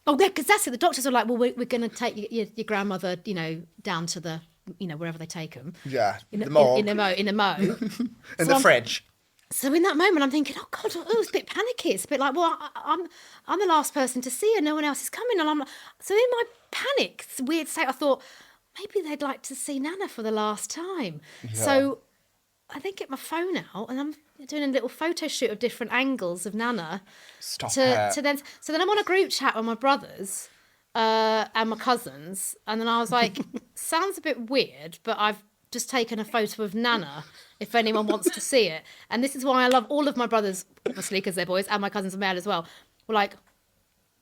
oh, because that's it. The doctors are like, well, we're going to take your grandmother, you know, down to the, you know, wherever they take them. Yeah, in the morgue. In the mo. In the fridge. So in that moment, I'm thinking, oh God, it was a bit panicky. It's a bit like, well, I'm the last person to see her. No one else is coming. And so in my panic, it's a weird state, I thought, maybe they'd like to see Nana for the last time. Yeah. So I then get my phone out and I'm doing a little photo shoot of different angles of Nana. So then I'm on a group chat with my brothers and my cousins, and then I was like, sounds a bit weird, but I've just taken a photo of Nana if anyone wants to see it. And this is why I love all of my brothers, obviously, because they're boys, and my cousins are male as well. We're like,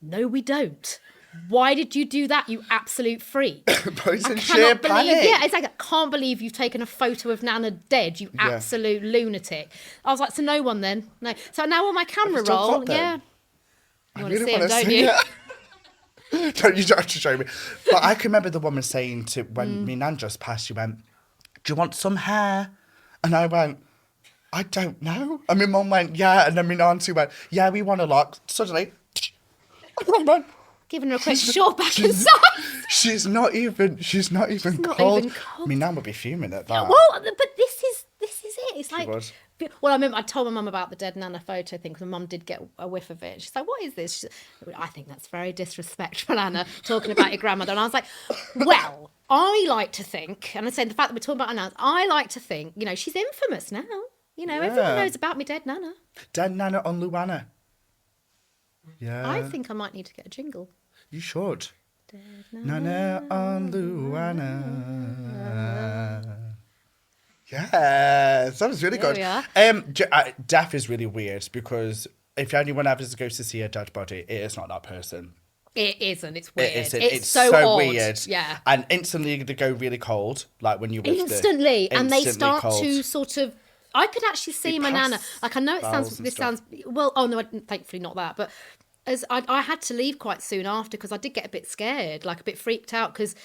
no, we don't. Why did you do that, you absolute freak? It's in sheer panic. Yeah, it's like, I can't believe you've taken a photo of Nana dead, you absolute lunatic. I was like, so no one then. No. So now on my camera roll, you want to see him, don't you? Don't, you don't have to show me. But I can remember the woman saying to, when me nan just passed, she went, do you want some hair? And I went, I don't know. And my mum went, yeah. And then my auntie went, yeah, we want a lot. Suddenly, I went, giving her a quick short back inside. She's not even cold. My nan would be fuming at that. Well, but this is it. It's like, well, I remember I told my mum about the dead nana photo thing, because my mum did get a whiff of it. She's like, what is this? She's like, I think that's very disrespectful, Anna, talking about your grandmother. And I was like, well, I like to think, and I said the fact that we're talking about her now, I like to think, you know, she's infamous now. You know, everyone knows about me dead nana. Dead nana on LuAnna. Yeah. I think I might need to get a jingle. You should. Nana on LuAnna. Yes, that was really There good. we are. Death is really weird because if anyone ever goes to see a dead body, it is not that person. It isn't. It's weird. It isn't. It's so odd. weird. Yeah. And instantly they go really cold, like when you lift Instantly, and they instantly start cold. to sort of. I could actually see my nana. pass Like I know it sounds. bowels and This stuff. sounds well. Oh no, thankfully not that. But as I had to leave quite soon after because I did get a bit scared, like a bit freaked out because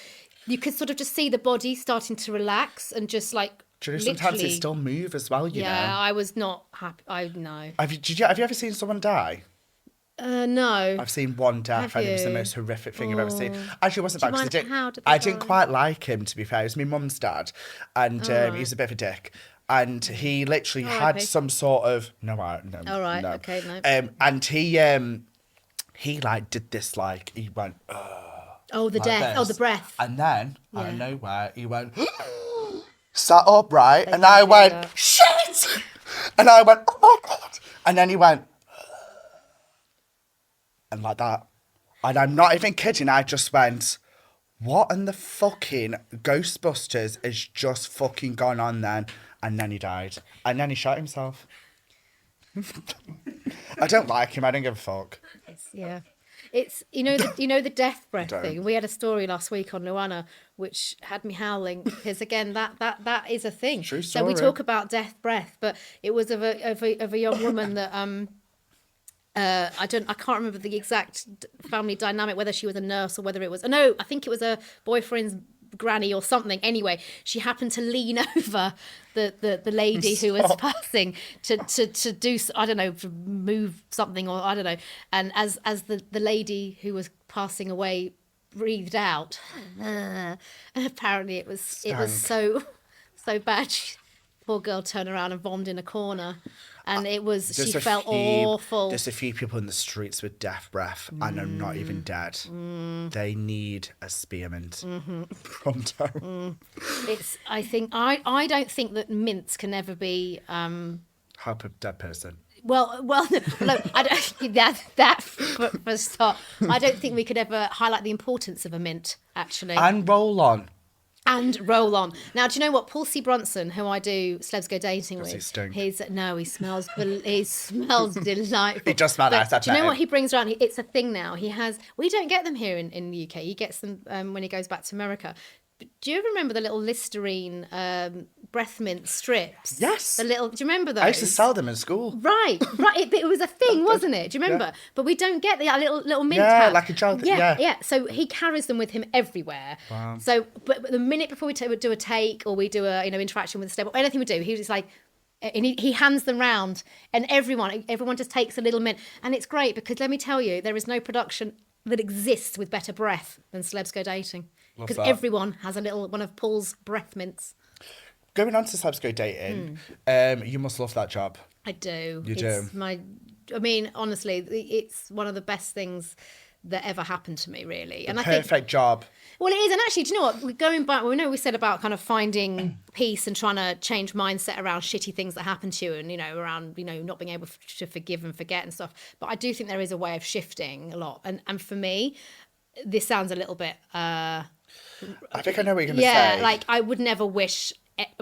you could sort of just see the body starting to relax and just like. Do you know, sometimes literally- they still move as well, you Yeah, know. I was not happy. I know. Have you ever seen someone die? No. I've seen one death, Have and it was the you? most horrific thing I've ever seen. Actually, it wasn't Do you bad because mind- how did I they didn't die? quite like him, to be fair. It was my mum's dad, and he's a bit of a dick. And he literally had R.I.P. some sort of no. All right, no. okay, no. And he like did this like he went Oh, the like death. Oh, this. the breath. And then out Yeah. of nowhere he went sat up right, and can I do went that. shit, and I went oh my god, and then he went and like that, and I'm not even kidding. I just went, what in the fucking Ghostbusters has just fucking gone on then? And then he died, and then he shot himself. I don't like him. I don't give a fuck. Yeah. It's the death breath Don't. thing. We had a story last week on LuAnna which had me howling because again that is a thing. True So we story. talk about death breath, but it was of a young woman that I can't remember the exact family dynamic, whether she was a nurse or whether it was no, I think it was a boyfriend's granny or something. Anyway, she happened to lean over the lady who was passing to do I don't know, to move something or I don't know, and as the lady who was passing away breathed out, and apparently it was so bad. Poor girl turned around and vomited in a corner, and it was she felt awful. There's a few people in the streets with death breath and are not even dead. They need a spearmint. Pronto. It's I don't think that mints can ever be Help a dead person. well no, I don't that for a start. I don't think we could ever highlight the importance of a mint actually. And roll on. And roll on. Now, do you know what? Paul C. Bronson, who I do Celebs Go Dating with, he stink? he smells delightful. He does smell But nice, I've do you know met what him. he brings around? It's a thing now. We don't get them here in the UK. He gets them when he goes back to America. But do you remember the little Listerine breath mint strips? Yes. Do you remember those? I used to sell them in school. Right. It was a thing, wasn't it? Do you remember? Yeah. But we don't get the little mint Yeah, tab. like a gel. Yeah. So he carries them with him everywhere. Wow. So, but the minute before we do a take or we do a interaction with the stable, anything we do, he was just like, and he hands them round, and everyone just takes a little mint, and it's great because let me tell you, there is no production that exists with better breath than Celebs Go Dating because that. everyone has a little one of Paul's breath mints. Going on to Celebs Go Dating, you must love that job. I do. You It's do? I mean, honestly, it's one of the best things that ever happened to me, really. And I think, Perfect job. well, it is. And actually, do you know what? Going back, we know we said about kind of finding peace and trying to change mindset around shitty things that happen to you and, around, not being able to forgive and forget and stuff. But I do think there is a way of shifting a lot. And for me, this sounds a little bit... I think I know what you're going to yeah, say. like I would never wish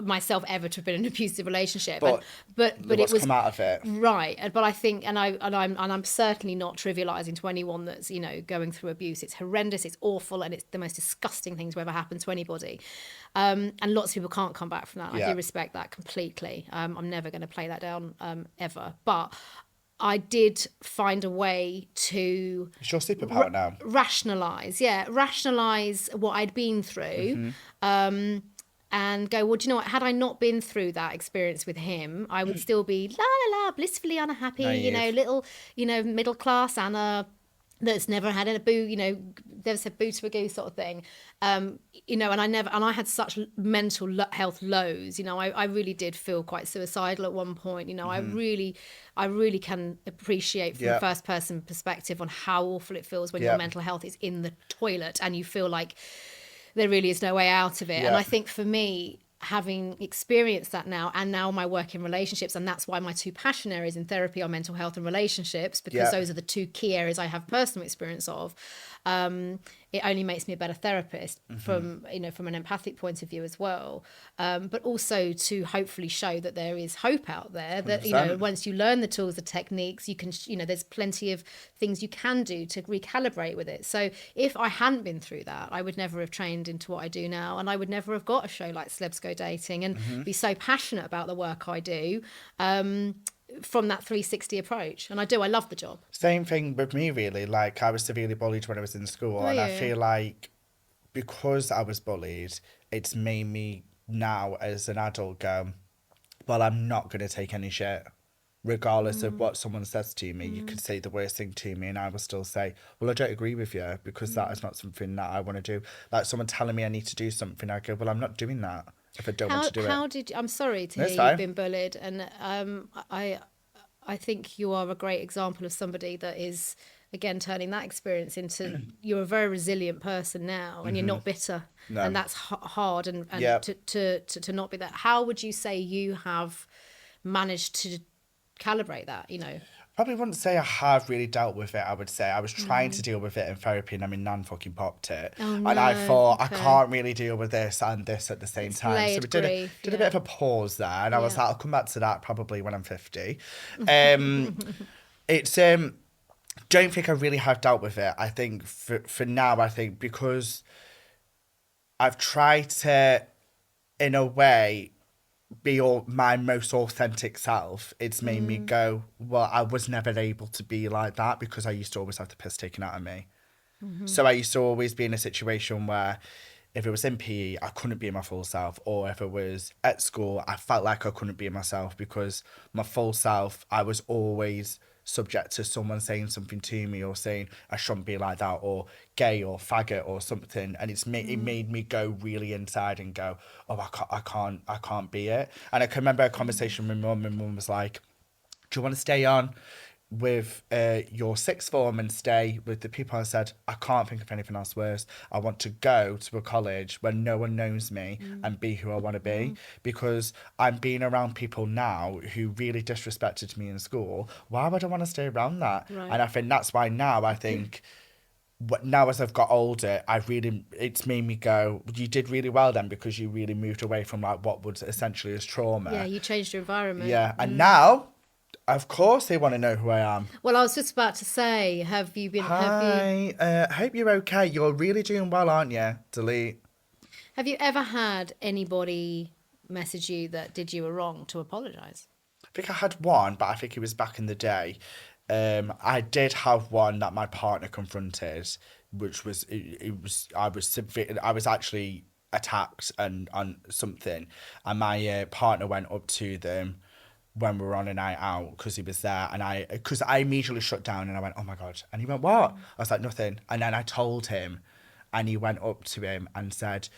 myself ever to have been in an abusive relationship, But but what's it was come out of it. right. But I think, I'm certainly not trivializing to anyone that's going through abuse. It's horrendous, it's awful, and it's the most disgusting thing to ever happen to anybody. And lots of people can't come back from that. I Yeah. do respect that completely. I'm never going to play that down ever, but I did find a way to It's your superpower now. rationalize what I'd been through. And go, well, do you know what? Had I not been through that experience with him, I would still be la la la, blissfully unhappy, Naive. little, middle class Anna that's never had a boo, never said boo to a goose sort of thing. And I had such mental health lows. I really did feel quite suicidal at one point. I really can appreciate from Yeah. a first person perspective on how awful it feels when Yeah. your mental health is in the toilet and you feel like there really is no way out of it. And Yeah. I think for me, having experienced that now, and now my work in relationships, and that's why my two passion areas in therapy are mental health and relationships, because Yeah. those are the two key areas I have personal experience of. it only makes me a better therapist from from an empathic point of view as well, but also to hopefully show that there is hope out there, that 100%. once you learn the tools, the techniques, you can there's plenty of things you can do to recalibrate with it. So if I hadn't been through that, I would never have trained into what I do now, and I would never have got a show like Celebs Go Dating and be so passionate about the work I do, from that 360 approach. And I love the job. Same thing with me, really. Like, I was severely bullied when I was in school, and I feel like because I was bullied, it's made me now as an adult go, well, I'm not going to take any shit. Regardless of what someone says to me, you could say the worst thing to me and I will still say, well, I don't agree with you because that is not something that I want to do. Like someone telling me I need to do something, I go, well, I'm not doing that if I don't want to do it. I'm sorry to hear you've been bullied, and I think you are a great example of somebody that is, again, turning that experience into, you're a very resilient person now, and you're not bitter. No. And that's hard, and to not be that. How would you say you have managed to calibrate that, Probably wouldn't say I have really dealt with it. I would say I was trying to deal with it in therapy, and I mean, Nan fucking popped it. Oh, no. And I thought, I can't really deal with this and this at the same time. So we did a bit of a pause there, and I was like, I'll come back to that probably when I'm 50. It's don't think I really have dealt with it. I think for now, I think because I've tried to, in a way, be my most authentic self, it's made me go, well, I was never able to be like that because I used to always have the piss taken out of me. So I used to always be in a situation where if it was in PE, I couldn't be my full self, or if it was at school, I felt like I couldn't be myself because my full self, I was always subject to someone saying something to me or saying I shouldn't be like that, or gay or faggot or something, and it made me go really inside and go, oh, I can't be it. And I can remember a conversation with mum, and mum was like, do you want to stay on with your sixth form and stay with the people? I said, I can't think of anything else worse. I want to go to a college where no one knows me and be who I want to be, because I'm being around people now who really disrespected me in school. Why would I want to stay around that? Right. And I think that's why now I think now as I've got older, it's made me go, you did really well then, because you really moved away from like what was essentially as trauma. Yeah, you changed your environment. Yeah, and now, of course they want to know who I am. Well, I was just about to say, have you been... Hi, hope you're okay. You're really doing well, aren't you? Delete. Have you ever had anybody message you that did you a wrong to apologise? I think I had one, but I think it was back in the day. I did have one that my partner confronted, which was, I was actually attacked and on something, and my partner went up to them when we were on a night out because he was there, and because I immediately shut down and I went, oh my God. And he went, what? I was like, nothing. And then I told him, and he went up to him and said,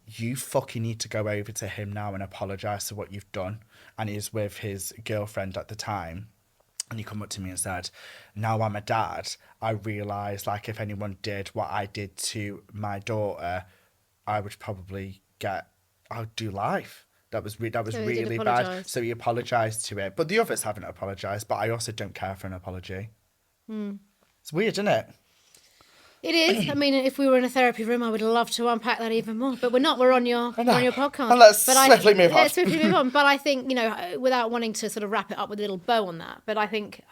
you fucking need to go over to him now and apologise for what you've done. And he's with his girlfriend at the time. And he come up to me and said, now I'm a dad, I realise, like, if anyone did what I did to my daughter, I would probably I'd do life. That was really bad. So he apologised to it. But the others haven't apologised. But I also don't care for an apology. It's weird, isn't it? It is. I mean, if we were in a therapy room, I would love to unpack that even more. But we're not. We're on your podcast. And let's swiftly move on. Let's swiftly move on. But I think, without wanting to sort of wrap it up with a little bow on that, but I think,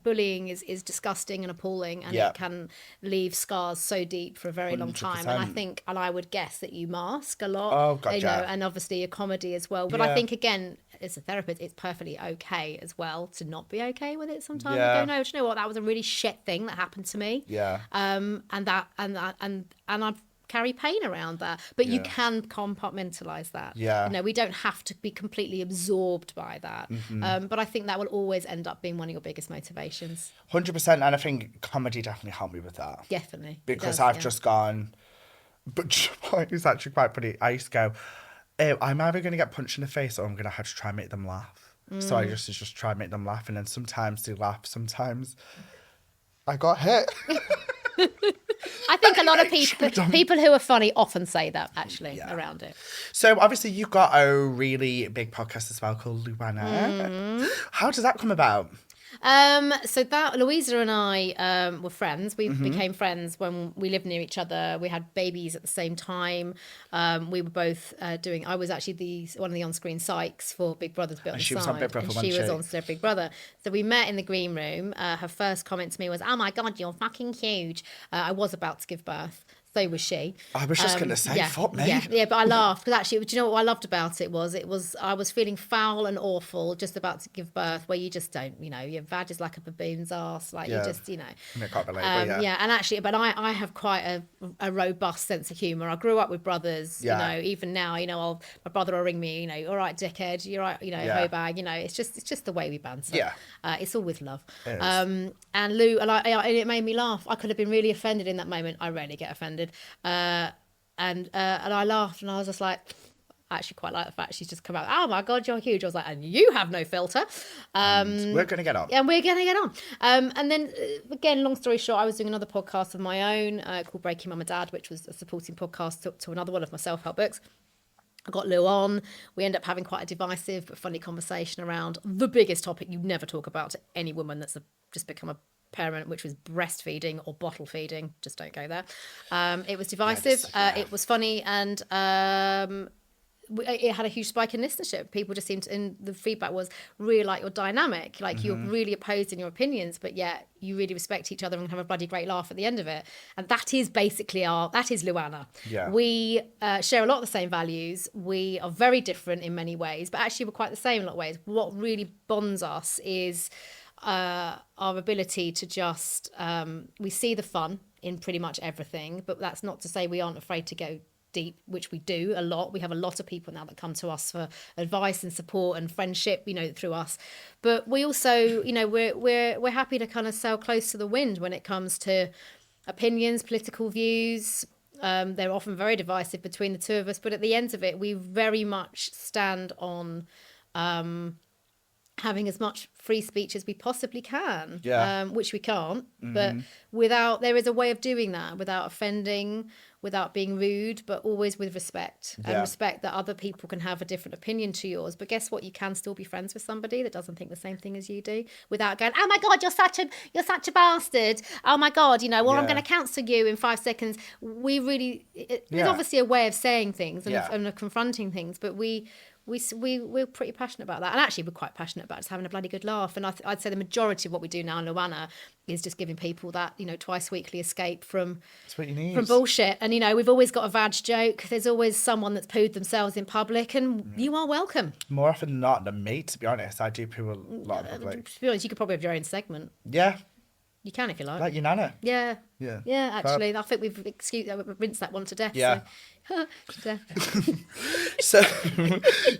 bullying is disgusting and appalling, and it can leave scars so deep for a very long time. 100%. And I would guess that you mask a lot. Oh, gotcha. And obviously your comedy as well. But I think, again, as a therapist, it's perfectly okay as well to not be okay with it sometimes. Yeah. Go, no, do you know what? That was a really shit thing that happened to me. Yeah. And I've carry pain around that, but you can compartmentalize that. Yeah. We don't have to be completely absorbed by that. But I think that will always end up being one of your biggest motivations. 100%, and I think comedy definitely helped me with that. Definitely. Because I've just gone, but it's actually quite funny. I used to go, I'm either going to get punched in the face or I'm going to have to try and make them laugh. So I just try and make them laugh, and then sometimes they laugh, sometimes I got hit. I think a lot of people who are funny often say that, actually, around it. So obviously you've got a really big podcast as well called LuAnna. How does that come about? So that Louisa and I were friends. We became friends when we lived near each other. We had babies at the same time. We were both doing. I was actually one of the on-screen psychs for Big Brother's Bit on the she was Side, on Big Brother, and wasn't she was she? on Celebs Big Brother. So we met in the green room. Her first comment to me was, "Oh my God, you're fucking huge." I was about to give birth. So was she. I was just going to say, Yeah, fuck me. yeah, but I laughed because actually, do you know what I loved about it was I was feeling foul and awful just about to give birth, where you just don't, your vag is like a baboon's ass, like you Yeah. just, I mean, I can't relate, but yeah. yeah, and actually, but I have quite a robust sense of humour. I grew up with brothers, Yeah. even now, my brother will ring me, all right, dickhead, you're right, Yeah. hoe bag, it's just the way we banter. Yeah. It's all with love. It is. And Lou, and it made me laugh. I could have been really offended in that moment. I rarely get offended. And I laughed, and I was just like, I actually quite like the fact she's just come out, "Oh my God, you're huge." I was like, "And you have no filter." And we're going to get on. And we're going to get on. And then, again, long story short, I was doing another podcast of my own called Breaking Mum and Dad, which was a supporting podcast to another one of my self-help books. I got Lou on. We end up having quite a divisive but funny conversation around the biggest topic you never talk about to any woman that's just become a parent, which was breastfeeding or bottle feeding. Just don't go there. It was divisive. It was funny, and it had a huge spike in listenership. People just seemed to, and the feedback was really like your dynamic, like you're really opposed in your opinions, but yet you really respect each other and have a bloody great laugh at the end of it. And that is basically that is LuAnna. Yeah. We share a lot of the same values. We are very different in many ways, but actually we're quite the same in a lot of ways. What really bonds us is our ability to just we see the fun in pretty much everything, but that's not to say we aren't afraid to go deep, which we do a lot. We have a lot of people now that come to us for advice and support and friendship, through us. But we also, we're happy to kind of sail close to the wind when it comes to opinions, political views. They're often very divisive between the two of us, but at the end of it, we very much stand on having as much free speech as we possibly can, which we can't. But there is a way of doing that without offending, without being rude, but always with respect and respect that other people can have a different opinion to yours. But guess what? You can still be friends with somebody that doesn't think the same thing as you do without going, "Oh my God, you're such a bastard. Oh my God, I'm going to cancel you in 5 seconds." There's obviously a way of saying things and of confronting things, but we're pretty passionate about that, and actually we're quite passionate about just having a bloody good laugh. And I'd say the majority of what we do now in LuAnna is just giving people that twice weekly escape from That's what you need. from bullshit. And we've always got a vag joke. There's always someone that's pooed themselves in public, and you are welcome. More often than not than me, to be honest. I do poo a lot in public. To be honest, you could probably have your own segment. Yeah. You can if you like. Like your nana. Yeah. Yeah. Yeah, actually, I think we've rinsed that one to death. Yeah. So. So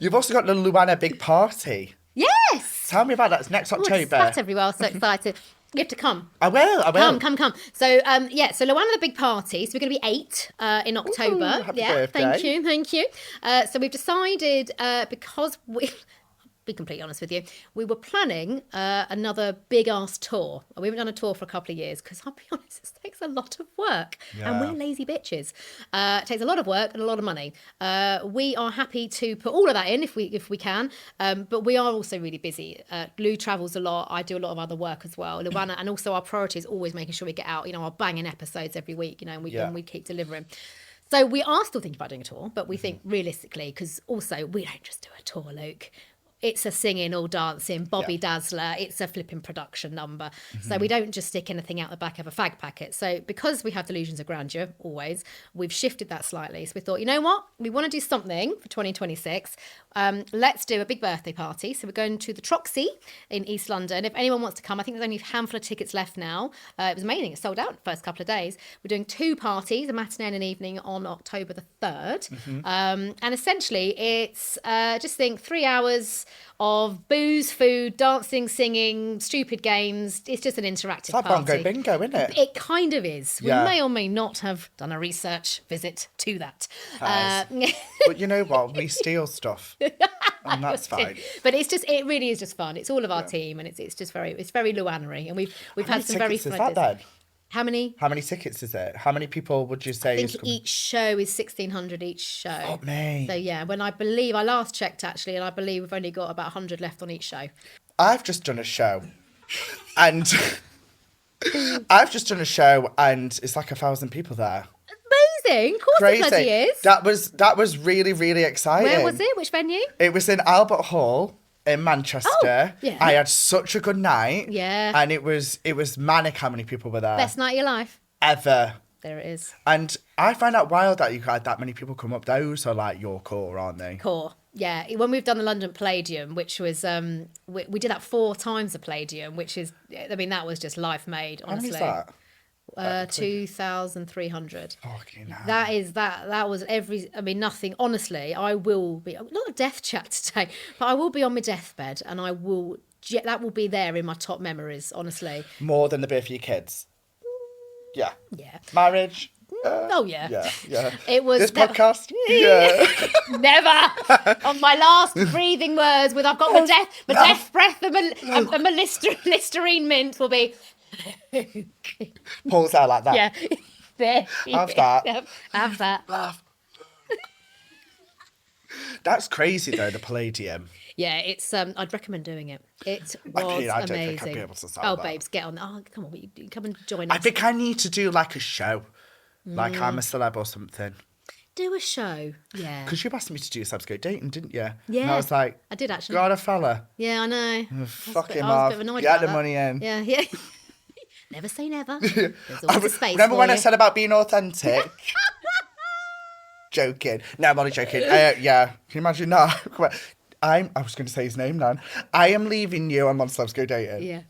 you've also got the LuAnna big party. Yes. Tell me about that. It's next Oh, it's October. fat everywhere. So excited. You have to come. I will. Come. So, so LuAnna the big party. So we're going to be 8 in October. Ooh, happy birthday. Thank you. So we've decided, because be completely honest with you, we were planning another big ass tour. We haven't done a tour for a couple of years because I'll be honest, it takes a lot of work, and we're lazy bitches. It takes a lot of work and a lot of money. We are happy to put all of that in if we can, but we are also really busy. Lou travels a lot. I do a lot of other work as well. LuAnna, and also our priority is always making sure we get out. Our banging episodes every week. And we keep delivering. So we are still thinking about doing a tour, but we think realistically, because also we don't just do a tour, Luke. It's a singing or dancing, Bobby Dazzler. It's a flipping production number. So we don't just stick anything out the back of a fag packet. So because we have delusions of grandeur, always, we've shifted that slightly. So we thought, you know what? We want to do something for 2026. Let's do a big birthday party. So we're going to the Troxy in East London. If anyone wants to come, I think there's only a handful of tickets left now. It was amazing. It sold out the first couple of days. We're doing 2 parties, a matinee and an evening on October the 3rd. And essentially it's, just think 3 hours of booze, food, dancing, singing, stupid games. It's just an interactive It's like party. Bongo Bingo, isn't it? It kind of is. Yeah. We may or may not have done a research visit to that. But you know what? We steal stuff. And that's fine. But it really is just fun. It's all of our team, and it's just very LuAnna-y. And we've had some very fun tickets is that then? How many? How many tickets is it? How many people would you say? I think each show is 1,600 each show. Oh, me. So yeah, I last checked actually, and I believe we've only got about 100 left on each show. I've just done a show And I've just done a show and it's like 1,000 people there. Amazing. Of course it bloody is. That was really, really exciting. Where was it? Which venue? It was in Albert Hall in Manchester. Oh, yeah. I had such a good night. Yeah. And it was manic how many people were there. Best night of your life. Ever. There it is. And I find out wild that you had that many people come up. Those are like your core, aren't they? Core. Yeah. When we've done the London Palladium, which was, we did that 4 times the Palladium, which is, I mean, that was just life made, honestly. How many is that? 2,300. Fucking hell. That was nothing. Honestly, I will be not a death chat today, but I will be on my deathbed, and that will be there in my top memories. Honestly, More than the birth of your kids. Yeah. yeah. Marriage. Oh yeah. Yeah. It was This podcast. Yeah. Never on my last breathing words. With I've got my death breath and my Listerine mint will be. Pulls out like that. Yeah. There. Have that. Have that. Laugh. That's crazy though, the Palladium. Yeah, it's. I'd recommend doing it. It was I don't amazing. think I'd be able to sell Oh, that. babes, get on. Oh, come on, you come and join I us. think I need to do like a show. Like I'm a celeb or something. Do a show. Yeah. Because you asked me to do Celebs Go Dating, didn't you? Yeah. And I was like, I did actually. got a fella. Yeah, I know. Fuck him I was off. a bit annoyed Get about the that. money in. Yeah, yeah. Never say never. There's always a space Remember for when I you. said about being authentic? Joking. No, I'm only joking. Yeah. Can you imagine that? I was going to say his name, Nan. I am leaving you. I'm on Celebs Go Dating. Yeah.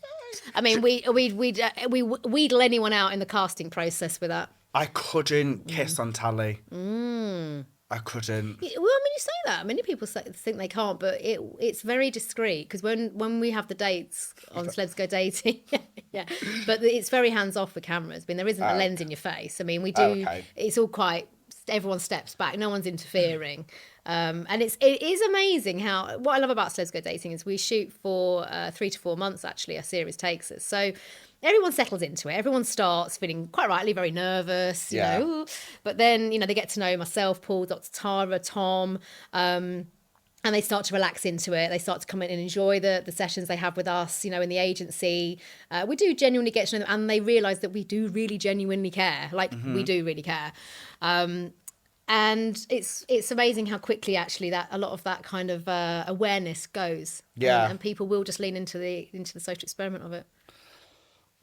I mean, we'd wheedle anyone out in the casting process with that. I couldn't kiss on tally. I couldn't. Well, I mean, you say that. Many people think they can't, but it's very discreet because when we have the dates on Celebs Go Dating, yeah, but it's very hands off with cameras. I mean, there isn't a lens in your face. I mean, we do. Okay. It's all quite. Everyone steps back. No one's interfering. And it is amazing how what I love about Celebs Go Dating is we shoot for 3 to 4 months. Actually, a series takes us so. Everyone settles into it. Everyone starts feeling quite rightly very nervous, you know. But then, they get to know myself, Paul, Dr. Tara, Tom, and they start to relax into it. They start to come in and enjoy the sessions they have with us, in the agency. We do genuinely get to know them, and they realise that we do really genuinely care. Like, we do really care. And it's amazing how quickly actually that a lot of that kind of awareness goes. Yeah. And people will just lean into the social experiment of it.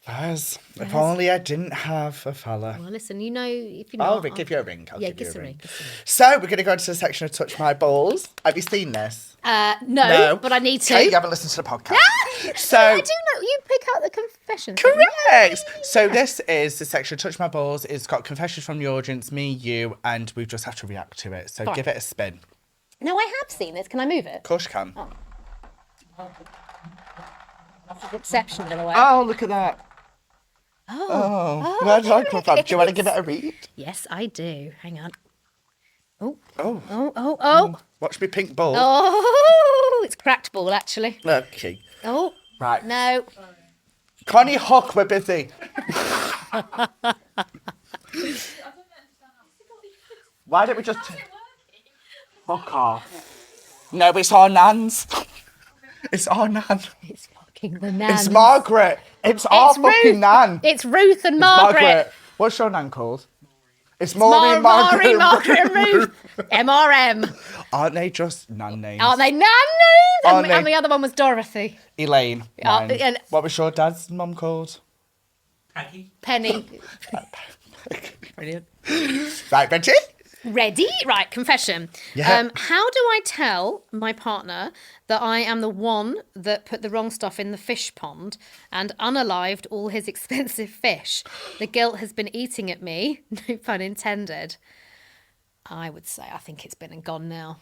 If only I didn't have a fella. Well, listen, if you're I'll not... give you a ring. I'll give you give us a a ring. ring. So we're going to go into the section of Touch My Balls. Have you seen this? No, but I need to. Okay, you haven't listened to the podcast. So I do know. You pick out the confessions. correct. So this is the section of Touch My Balls. It's got confessions from the audience, me, you, and we just have to react to it. So Fine. give it a spin. No, I have seen this. Can I move it? Of course you can. That's exceptional in a way. Oh, look at that. Oh. Where did I come from? Do you want to give it a read? Yes, I do. Hang on. Oh. Oh. Oh. Watch me pink ball. Oh, it's cracked ball, actually. Okay. Oh. Right. No. Connie Hook, we're busy. Why don't we just... Fuck off. No, it's our Nans. It's our Nan. It's fucking the Nans. It's Margaret. It's our fucking Nan. It's Ruth and It's Margaret. What's your Nan called? It's Maureen, Margaret, Margaret and Ruth. MRM. Aren't they just Nan names? Aren't they Nan names? Aren't they? And the other one was Dorothy. Elaine. Oh, Mine. and- What was your dad's mum called? Penny. Brilliant. Right, Reggie? Ready? Right, confession. Yeah. How do I tell my partner that I am the one that put the wrong stuff in the fish pond and unalived all his expensive fish? The guilt has been eating at me, no pun intended. I would say I think it's been and gone now.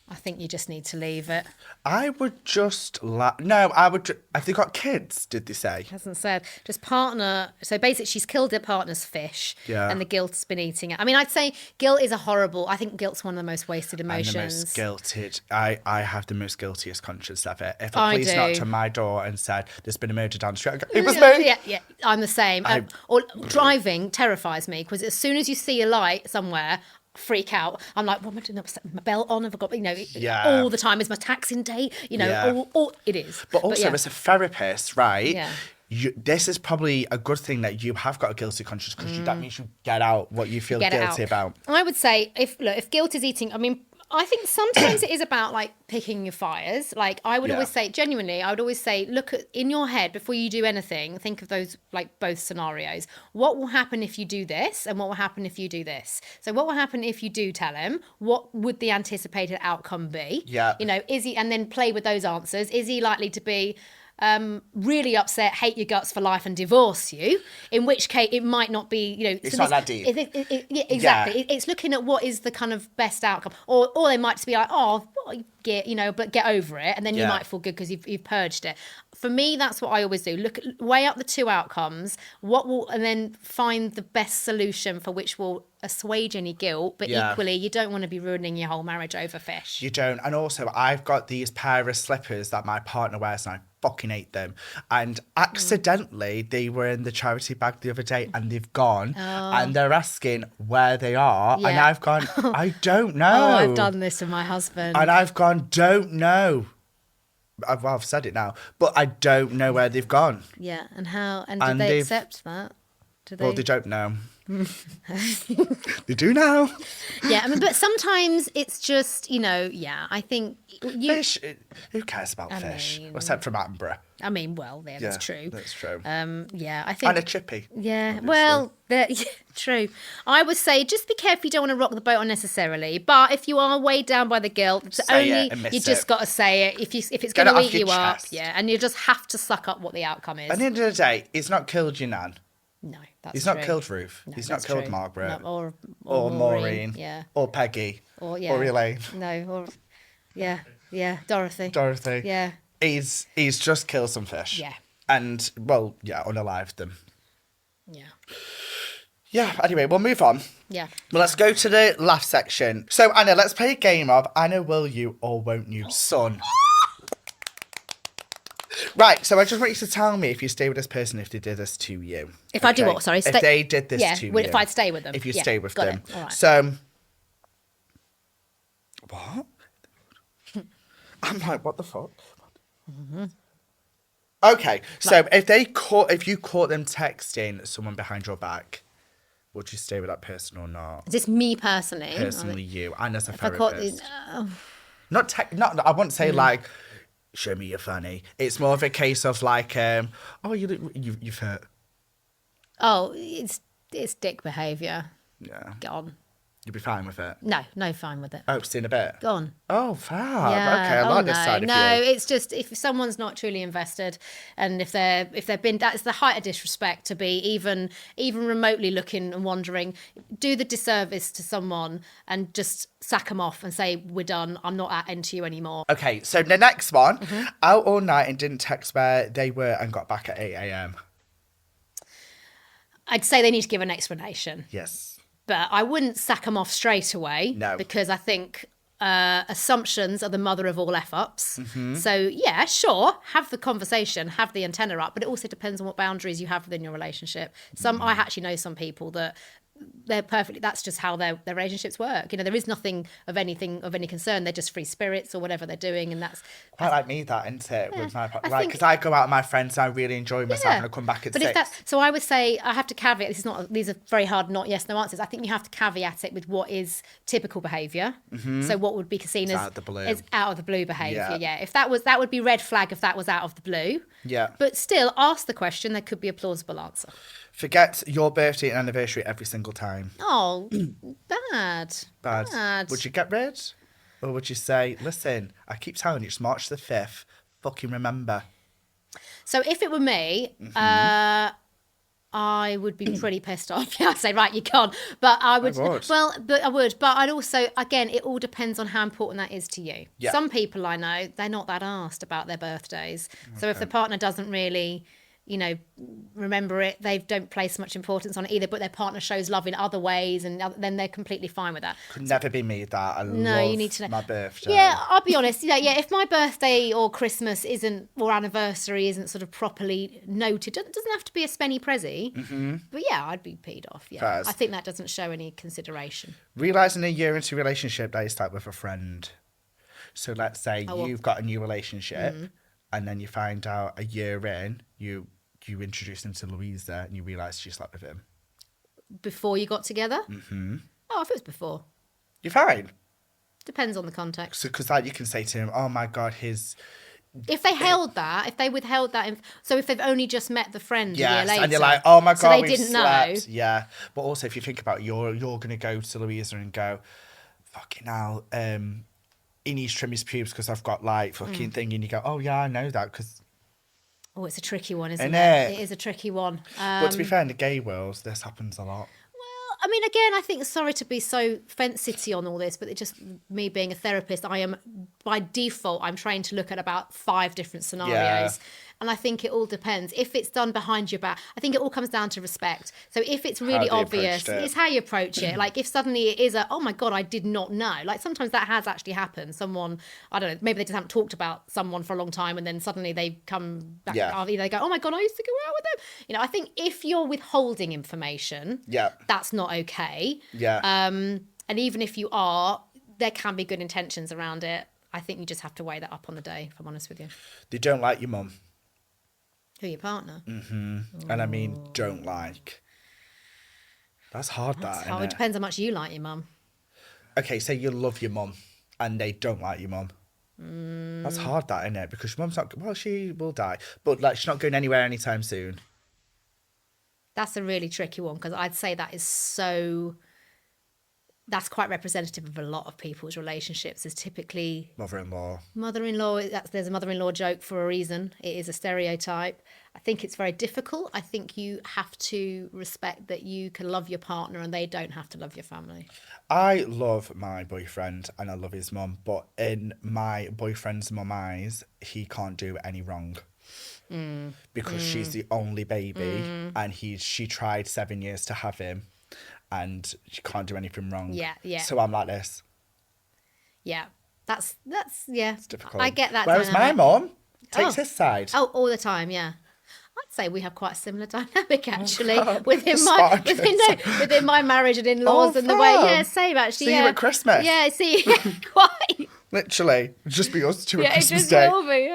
I think you just need to leave it. I would just... No, I would... Have they got kids, did they say? Hasn't said. Just partner. So basically, she's killed her partner's fish, Yeah. and the guilt's been eating it. I mean, I'd say guilt is a horrible. I think guilt's one of the most wasted emotions. And the most guilted. I have the most guiltiest conscience ever. If a I police do. knocked on my door and said, there's been a murder down the street, I'd go, it was me. Yeah, I'm the same. Or driving terrifies me because as soon as you see a light somewhere, freak out. I'm like, what am I doing? My belt on? Have I got, Yeah. all the time? Is my taxing date? Yeah. All it is. But also, yeah. as a therapist, right? Yeah. This is probably a good thing that you have got a guilty conscience because that means you get out what you feel Get it guilty out. about. I would say if guilt is eating, I mean, I think sometimes it is about like picking your fires. Like I would always say, genuinely, I would always say, look at in your head before you do anything, think of those like both scenarios. What will happen if you do this, and what will happen if you do this? So what will happen if you do tell him? What would the anticipated outcome be? Yeah. Is he, and then play with those answers. Is he likely to be really upset, hate your guts for life and divorce you, in which case it might not be, It's not that deep. Yeah, exactly. It's looking at what is the kind of best outcome, or they might just be like, oh, but get over it, and then you might feel good because you've purged it. For me, that's what I always do. Weigh up the two outcomes, and then find the best solution for which will assuage any guilt. But equally, you don't want to be ruining your whole marriage over fish. You don't. And also, I've got these pair of slippers that my partner wears, and I fucking hate them. And accidentally, they were in the charity bag the other day, and they've gone, and they're asking where they are, and I've gone, I don't know. Oh, I've done this with my husband. And I've gone, don't know. I've said it now, but I don't know where they've gone. Yeah, and how? And did they accept that? Well, they don't know. They do now. Yeah, I mean, but sometimes it's just, I think fish. Who cares about fish? Except from Attenborough. I mean, well, that's true. That's true. I think. And a chippy. Yeah, obviously. Well, true. I would say just be careful. You don't want to rock the boat unnecessarily. But if you are weighed down by the guilt, you just got to say it. If it's going to eat you up, and you just have to suck up what the outcome is. At the end of the day, he's not killed your nan. No, that's He's true. not killed Ruth. No, he's not killed true. Margaret. No, or Maureen. Yeah. Or Peggy. Or Elaine. No, Dorothy. Dorothy. Yeah. He's just killed some fish. Yeah. And, unalived them. Yeah. Yeah, anyway, we'll move on. Yeah. Well, let's go to the laugh section. So, Anna, let's play a game of Anna, will you or won't you, son? Right, so I just want you to tell me if you stay with this person if they did this to you. If I do what? Sorry? If they did this to you. If I'd stay with them. If you stay with them. All right. So, what? I'm like, what the fuck? Mm-hmm. Okay, so if you caught them texting someone behind your back, would you stay with that person or not? Is this me personally? Personally, you, and as a if I therapist. Not, I wouldn't say like, show me you're funny. It's more of a case of like, you've hurt. Oh, it's dick behaviour. Yeah. Get on. You'd be fine with it? No, fine with it. Oh, see in a bit? Go on. Oh, fab. Yeah. Okay, I like this side of you. No, it's just if someone's not truly invested, and if they've been, that's the height of disrespect to be even remotely looking and wondering, do the disservice to someone and just sack them off and say, we're done, I'm not into you anymore. Okay, so the next one, out all night and didn't text where they were and got back at 8 a.m. I'd say they need to give an explanation. Yes. But I wouldn't sack them off straight away. No. Because I think assumptions are the mother of all F-ups. So, yeah, sure, have the conversation, have the antenna up, but it also depends on what boundaries you have within your relationship. I actually know some people that they're perfectly, that's just how their relationships work. There is nothing of any concern. They're just free spirits or whatever they're doing, and that's quite like me, that, isn't it? With my partner, right? Because I go out with my friends and I really enjoy myself, and I come back at 6. So I would say I have to caveat. These are very hard not yes no answers. I think you have to caveat it with what is typical behaviour. So what would be seen as out of the blue behaviour. Yeah. If that would be red flag if that was out of the blue. Yeah. But still, ask the question. There could be a plausible answer. Forget your birthday and anniversary every single time. Oh, bad. Would you get rid? Or would you say, listen, I keep telling you, it's March the 5th. Fucking remember. So if it were me, I would be pretty pissed off. I'd say, right, you can't. But I would. Well, but I would. But I'd also, again, it all depends on how important that is to you. Yeah. Some people I know, they're not that arsed about their birthdays. Okay. So if the partner doesn't really you know, remember it. They don't place much importance on it either, but their partner shows love in other ways, and then they're completely fine with that. Could never be me that. I No, love you need to know. my birthday. Yeah, I'll be honest. Yeah. If my birthday or Christmas isn't, or anniversary isn't sort of properly noted, doesn't have to be a spenny prezi. But yeah, I'd be peed off. Yeah, Fairs. I think that doesn't show any consideration. Realising a year into a relationship that you start with a friend. So let's say you've got a new relationship, and then you find out a year in, you introduce him to Louisa, and you realise she slept with him. Before you got together? Oh, if it was before. You're fine. Depends on the context. So, because like you can say to him, "Oh my God, If they held that, if they withheld that, so if they've only just met the friend a year later, and you're like, "Oh my God, so they we didn't slept." know. Yeah, but also if you think about it, you're gonna go to Louisa and go, "Fucking hell, he needs to trim his pubes because I've got like fucking thing," and you go, "Oh yeah, I know that because." Oh, it's a tricky one, isn't Innit? it? It is a tricky one. But to be fair, in the gay world, this happens a lot. Well, I mean, again, I think, sorry to be so fence city on all this, but it just, me being a therapist, I am, by default, I'm trained to look at about 5 different scenarios. Yeah. And I think it all depends. If it's done behind your back, I think it all comes down to respect. So if it's really How they obvious, approached it. it's how you approach it. Like if suddenly it is oh my God, I did not know. Like sometimes that has actually happened. Someone, I don't know, maybe they just haven't talked about someone for a long time and then suddenly they come back, Yeah. they go, oh my God, I used to go out with them. You know, I think if you're withholding information, Yeah. that's not okay. Yeah. And even if you are, there can be good intentions around it. I think you just have to weigh that up on the day, if I'm honest with you. They don't like your mum. Who, your partner? And I mean, don't like. That's hard, That's that, how, innit? it depends how much you like your mum. Okay, say you love your mum and they don't like your mum. That's hard, that, innit? Because your mum's not, well, she will die. But like, she's not going anywhere anytime soon. That's a really tricky one because I'd say that is that's quite representative of a lot of people's relationships. Is typically Mother-in-law. mother-in-law. There's a mother-in-law joke for a reason. It is a stereotype. I think it's very difficult. I think you have to respect that you can love your partner and they don't have to love your family. I love my boyfriend and I love his mum, but in my boyfriend's mum eyes, he can't do any wrong. Because she's the only baby and she tried 7 years to have him and she can't do anything wrong. Yeah. So I'm like this. Yeah, that's yeah. It's difficult. I get that. Whereas my dynamic. mum takes Oh. his side. Oh, all the time, yeah. I'd say we have quite a similar dynamic actually God. within Sparkles. within my marriage and in-laws Oh, and the way. fab. Yeah, same actually. See you yeah. at Christmas. Yeah, see, quite. Literally. Just be us two at Yeah, it Christmas just Day. will be.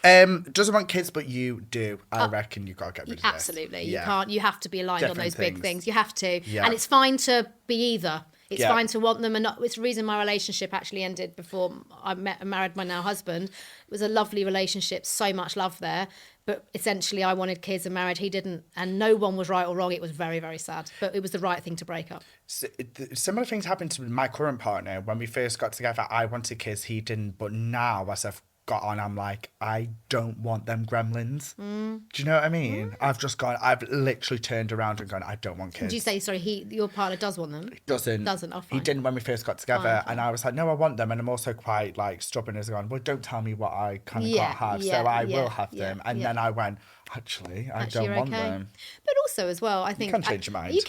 Yeah. Doesn't want kids, but you do. I reckon you've got to get rid of this. Absolutely, you Yeah. can't. You have to be aligned on Different those big things. things. You have to, Yeah. and it's fine to be either. It's Yeah. fine to want them and not. It's the reason my relationship actually ended before I met and married my now husband. It was a lovely relationship, so much love there. But essentially, I wanted kids and married. He didn't, and no one was right or wrong. It was very, very sad, but it was the right thing to break up. Similar things happened to my current partner. When we first got together, I wanted kids, he didn't. But now, as I've got on, I'm like, I don't want them gremlins. Do you know what I mean? I've literally turned around and gone, I don't want kids. Did you say, sorry, your partner does want them? Doesn't. Oh, He fine. didn't when we first got together. Fine. And I was like, no, I want them. And I'm also quite like stubborn as going, well, don't tell me what I kind of Yeah, can't have. yeah, so I yeah, will have yeah, them. And yeah. then I went, actually, I Actually, don't you're want okay. them. But also as well, I think can change your mind. You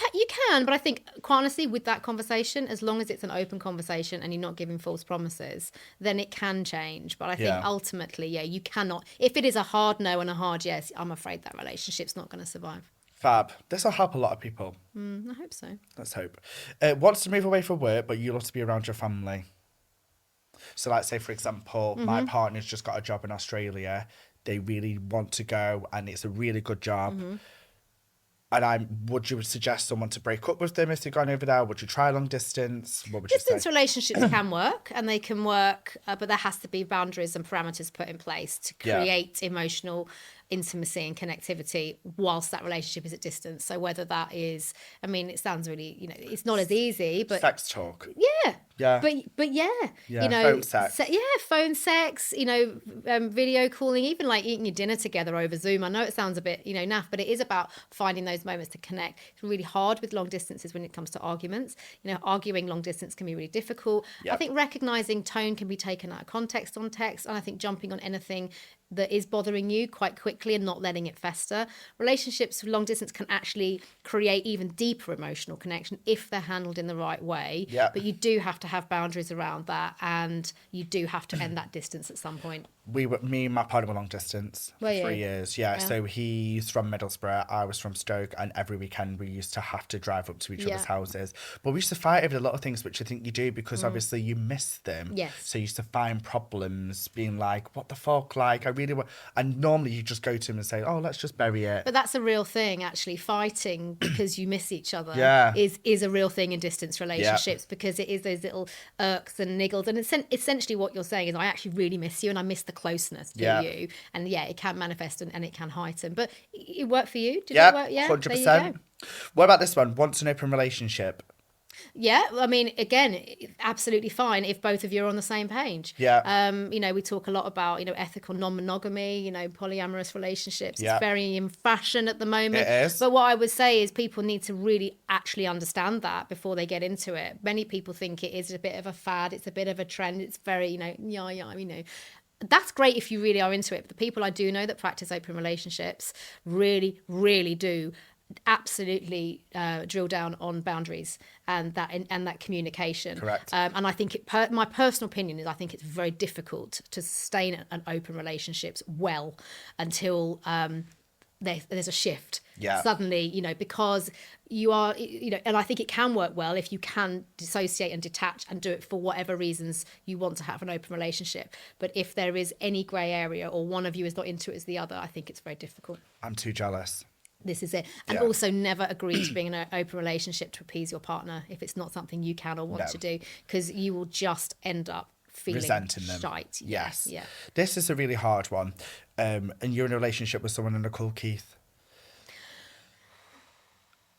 can, but I think quite honestly, with that conversation, as long as it's an open conversation and you're not giving false promises, then it can change. But I think Yeah. ultimately, yeah, you cannot. If it is a hard no and a hard yes, I'm afraid that relationship's not going to survive. Fab. This will help a lot of people. I hope so. Let's hope. Wants to move away from work, but you love to be around your family. So, like, say, for example, my partner's just got a job in Australia. They really want to go, and it's a really good job. And would you suggest someone to break up with them if they've gone over there? Would you try long distance? What would you Distance say? relationships can work and they can work, but there has to be boundaries and parameters put in place to Yeah. create emotional intimacy and connectivity whilst that relationship is at distance. So whether that is, I mean, it sounds really, it's not as easy, but Sex talk. yeah. Yeah. But yeah, Yeah, phone sex. Phone sex, video calling, even like eating your dinner together over Zoom. I know it sounds a bit, naff, but it is about finding those moments to connect. It's really hard with long distances when it comes to arguments. Arguing long distance can be really difficult. Yep. I think recognizing tone can be taken out of context on text. And I think jumping on anything that is bothering you quite quickly quickly and not letting it fester. Relationships long distance can actually create even deeper emotional connection if they're handled in the right way. Yeah. But you do have to have boundaries around that, and you do have to end that distance at some point. Me and my partner were long distance for Were you? 3 years. Yeah. So he's from Middlesbrough, I was from Stoke, and every weekend we used to have to drive up to each other's houses. But we used to fight over a lot of things, which I think you do because obviously you miss them. Yes. So you used to find problems, being like, "What the fuck?" Like, I really want. And normally you just go to him and say, "Oh, let's just bury it." But that's a real thing, actually. Fighting because you miss each other Yeah. is a real thing in distance relationships because it is those little irks and niggles. And essentially what you're saying is, I actually really miss you and I miss the closeness to you. And yeah, it can manifest and it can heighten. But it worked for you? Did it work? Yeah, 100%. there you go. What about this one? Wants an open relationship. Yeah, I mean, again, absolutely fine if both of you are on the same page. Yeah. You know, we talk a lot about, you know, ethical non-monogamy, you know, polyamorous relationships. Yeah. It's very in fashion at the moment. It is. But what I would say is people need to really actually understand that before they get into it. Many people think it is a bit of a fad. It's a bit of a trend. It's very, you know, you know. That's great if you really are into it. But the people I do know that practice open relationships really, really do absolutely drill down on boundaries and that communication. Correct. And I think my personal opinion is I think it's very difficult to sustain an open relationships well until there's a shift. Yeah. Suddenly, you know, because you are, you know, and I think it can work well if you can dissociate and detach and do it for whatever reasons you want to have an open relationship. But if there is any grey area or one of you is not into it as the other, I think it's very difficult. I'm too jealous. This is it. And also never agree to being in an open relationship to appease your partner if it's not something you can or want to do, because you will just end up feeling resenting them. shite. Yes. Yeah. This is a really hard one. And you're in a relationship with someone called Keith.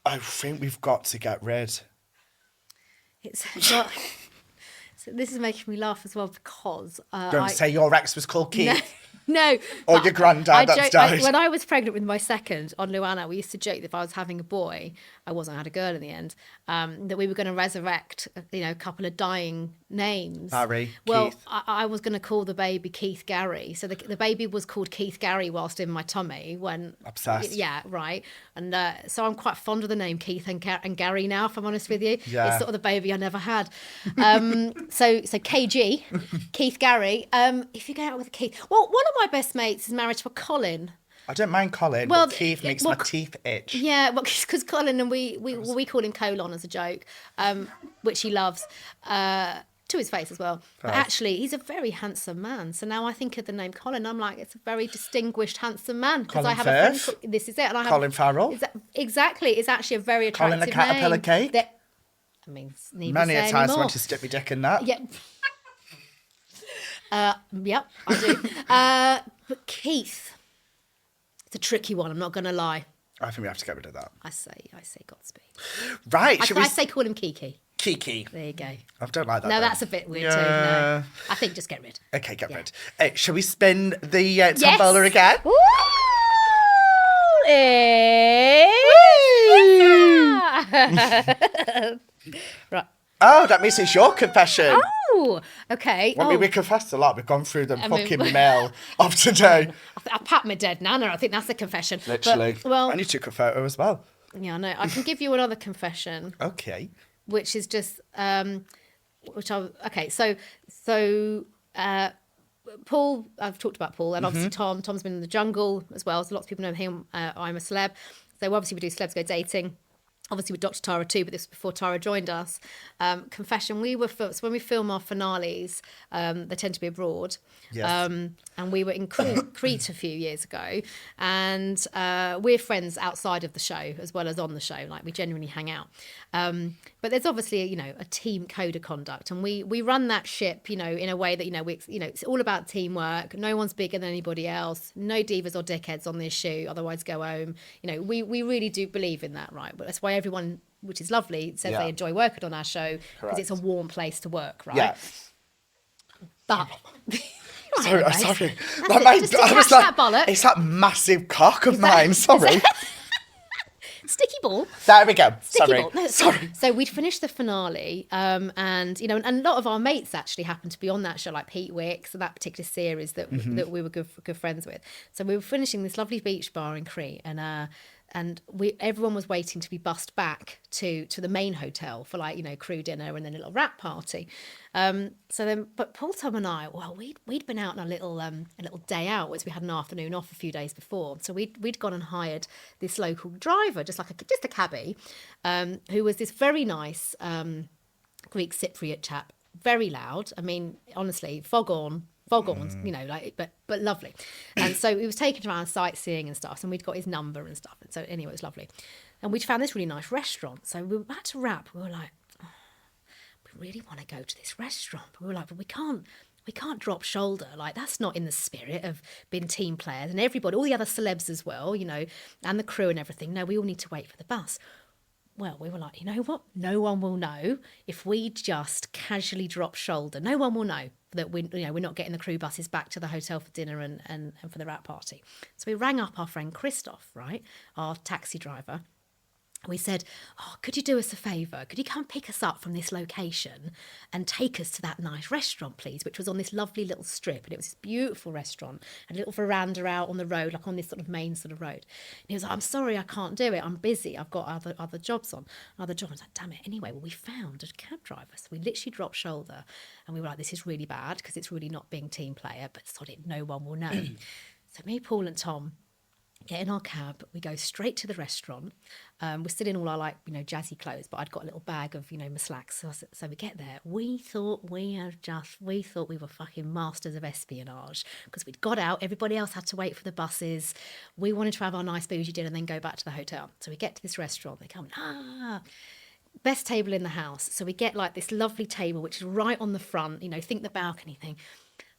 I think we've got to get rid. It's not, so this is making me laugh as well because Don't say your ex was called Keith. No. Or your granddad that's died. When I was pregnant with my second on LuAnna, we used to joke that if I was having a boy, I wasn't, I had a girl in the end, that we were going to resurrect, you know, a couple of dying names. Harry, well, Keith. I was going to call the baby Keith Gary. So the baby was called Keith Gary whilst in my tummy when... Obsessed. Yeah, right. And so I'm quite fond of the name Keith and Gary now, if I'm honest with you. Yeah. It's sort of the baby I never had. So KG, Keith Gary. If you're going out with a Keith... Well, one of my best mates is married to a Colin. I don't mind Colin, but Keith makes my teeth itch. Yeah, well, because Colin and we call him Colon as a joke, which he loves, to his face as well. But actually, he's a very handsome man. So now I think of the name Colin, I'm like, it's a very distinguished, handsome man. Because I have a friend. This is it. And I have Colin Farrell. Exactly. It's actually a very attractive Colin the Caterpillar name. Cake. I mean, need Many to a say times I anymore. want to stick my dick in that. Yeah. Yep, I do. But Keith, it's a tricky one. I'm not going to lie. I think we have to get rid of that. I say Godspeed. Right. I say call him Kiki. Kiki. There you go. I don't like that. No, though. that's a bit weird too. No, I think just get rid. Okay, get rid. Shall we spin the tombola again? Woo! Right. Oh, that means it's your confession. Oh, okay. I mean, we confessed a lot. We've gone through the fucking mail of today. I pat my dead nana. I think that's a confession. Literally. But, well, I need to took a photo as well. yeah, I know. I can give you another confession. Okay. Which is just Paul, I've talked about Paul, and obviously Tom's been in the jungle as well, so lots of people know him. I'm a celeb, so obviously we do Celebs Go Dating, obviously with Dr. Tara too, but this was before Tara joined us. Confession, so when we film our finales, they tend to be abroad. Yes. And we were in Crete a few years ago, and we're friends outside of the show as well as on the show. Like, we genuinely hang out. But there's obviously, a team code of conduct, and we run that ship, in a way that, it's all about teamwork. No one's bigger than anybody else. No divas or dickheads on this shoot, otherwise go home. We really do believe in that, right? But that's why everyone, which is lovely, says they enjoy working on our show, because it's a warm place to work, right? Yeah. But... Sorry. I was just to catch that bollock. It's that massive cock of mine. Sorry. Sticky ball. There we go. Sticky Sorry. ball. No, Sorry. So we'd finished the finale, and and a lot of our mates actually happened to be on that show, like Pete Wicks and that particular series that that we were good friends with. So we were finishing this lovely beach bar in Crete, and everyone was waiting to be bussed back to the main hotel for crew dinner and then a little wrap party. So then, but Paul, Tom, and I, well, we'd been out on a little day out, as we had an afternoon off a few days before. So we'd gone and hired this local driver, just a cabbie, who was this very nice Greek Cypriot chap, very loud. I mean, honestly, foghorns, but lovely. And so we was taken around sightseeing and stuff, and we'd got his number and stuff. And so anyway, it was lovely. And we'd found this really nice restaurant. So we had to wrap. We were like, we really want to go to this restaurant. But we were like, but we can't drop shoulder. Like, that's not in the spirit of being team players. And everybody, all the other celebs as well, and the crew and everything. No, we all need to wait for the bus. Well, we were like, you know what? No one will know if we just casually drop shoulder. No one will know that we're not getting the crew buses back to the hotel for dinner and for the wrap party. So we rang up our friend Christoph, right, our taxi driver. We said, oh, could you do us a favour? Could you come pick us up from this location and take us to that nice restaurant, please? Which was on this lovely little strip. And it was this beautiful restaurant, a little veranda out on the road, like on this sort of main sort of road. And he was like, I'm sorry, I can't do it. I'm busy. I've got other jobs on. Other jobs. I was like, damn it. Anyway, well, we found a cab driver. So we literally dropped shoulder. And we were like, this is really bad because it's really not being team player. But solid, no one will know. So me, Paul and Tom get in our cab, we go straight to the restaurant. We're still in all our jazzy clothes, but I'd got a little bag of my slacks. So we get there. We thought we were fucking masters of espionage because we'd got out. Everybody else had to wait for the buses. We wanted to have our nice bougie dinner and then go back to the hotel. So we get to this restaurant. They come, best table in the house. So we get like this lovely table, which is right on the front. Think the balcony thing.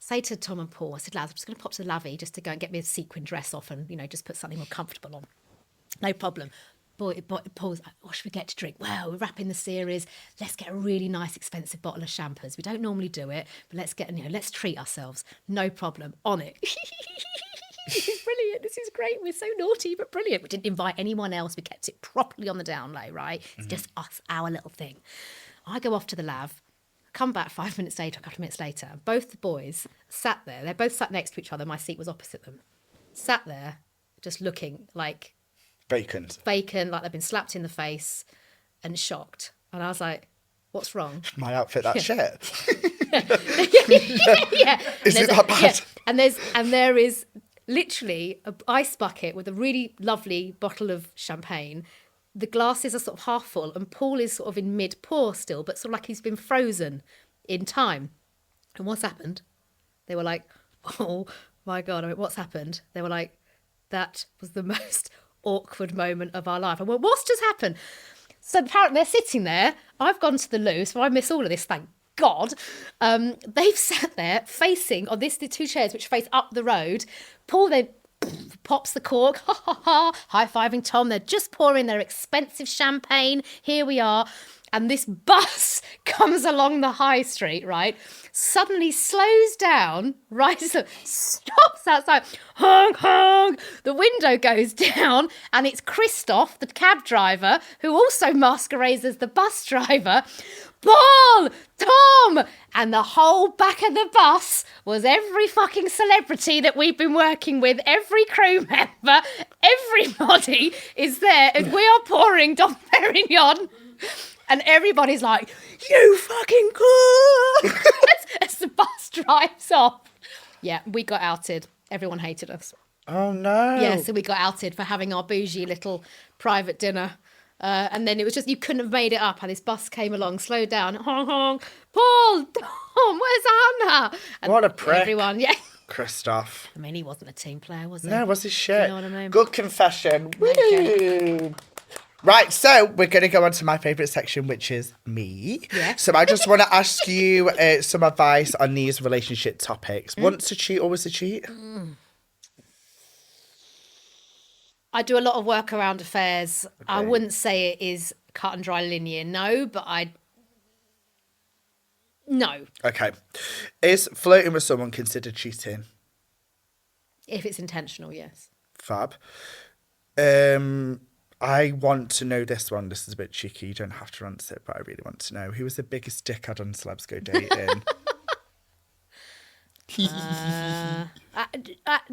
Say to Tom and Paul, I said, lads, I'm just going to pop to the lavvy just to go and get me a sequin dress off and, just put something more comfortable on. No problem. Paul's like, what should we get to drink? Well, we're wrapping the series. Let's get a really nice, expensive bottle of champers. We don't normally do it, but let's treat ourselves. No problem. On it. This is brilliant. This is great. We're so naughty, but brilliant. We didn't invite anyone else. We kept it properly on the down low, right? It's just us, our little thing. I go off to the lav. Come back 5 minutes later, a couple of minutes later. Both the boys sat there. They both sat next to each other. My seat was opposite them. Sat there, just looking like Vacant, like they've been slapped in the face and shocked. And I was like, what's wrong? my outfit, that shit. Yeah. Is it that bad? Yeah. And there is literally an ice bucket with a really lovely bottle of champagne. The glasses are sort of half full and Paul is sort of in mid-pour still, but sort of like he's been frozen in time. And what's happened? They were like, oh my God, what's happened? They were like, that was the most awkward moment of our life. I went, what's just happened? So apparently they're sitting there. I've gone to the loo, so I miss all of this, thank God. They've sat there facing on the two chairs which face up the road. Paul then pops the cork, high-fiving Tom. They're just pouring their expensive champagne. Here we are. And this bus comes along the high street, right? Suddenly slows down, right? So stops outside. Honk, honk. The window goes down and it's Christoph, the cab driver, who also masquerades as the bus driver. Paul! Tom! And the whole back of the bus was every fucking celebrity that we've been working with, every crew member, everybody is there, and we are pouring Dom Perignon. And everybody's like, you fucking cool! as the bus drives off. Yeah, we got outed. Everyone hated us. Oh, no. Yeah, so we got outed for having our bougie little private dinner. And then it was just, you couldn't have made it up how this bus came along, slowed down, honk, honk, Paul, Tom, where's Anna? And what a prick. Everyone, yeah. Christoph. I mean, he wasn't a team player, was he? No, was his shit. You know what I mean? Good confession. Okay. Woo! Right, so we're going to go on to my favourite section, which is me. Yeah. So I just want to ask you some advice on these relationship topics. Once to cheat, always to cheat? I do a lot of work around affairs. Okay. I wouldn't say it is cut and dry linear, no, but no. Okay. Is flirting with someone considered cheating? If it's intentional, yes. Fab. I want to know this one. This is a bit cheeky. You don't have to answer it, but I really want to know. Who was the biggest dickhead on Celebs Go Dating? The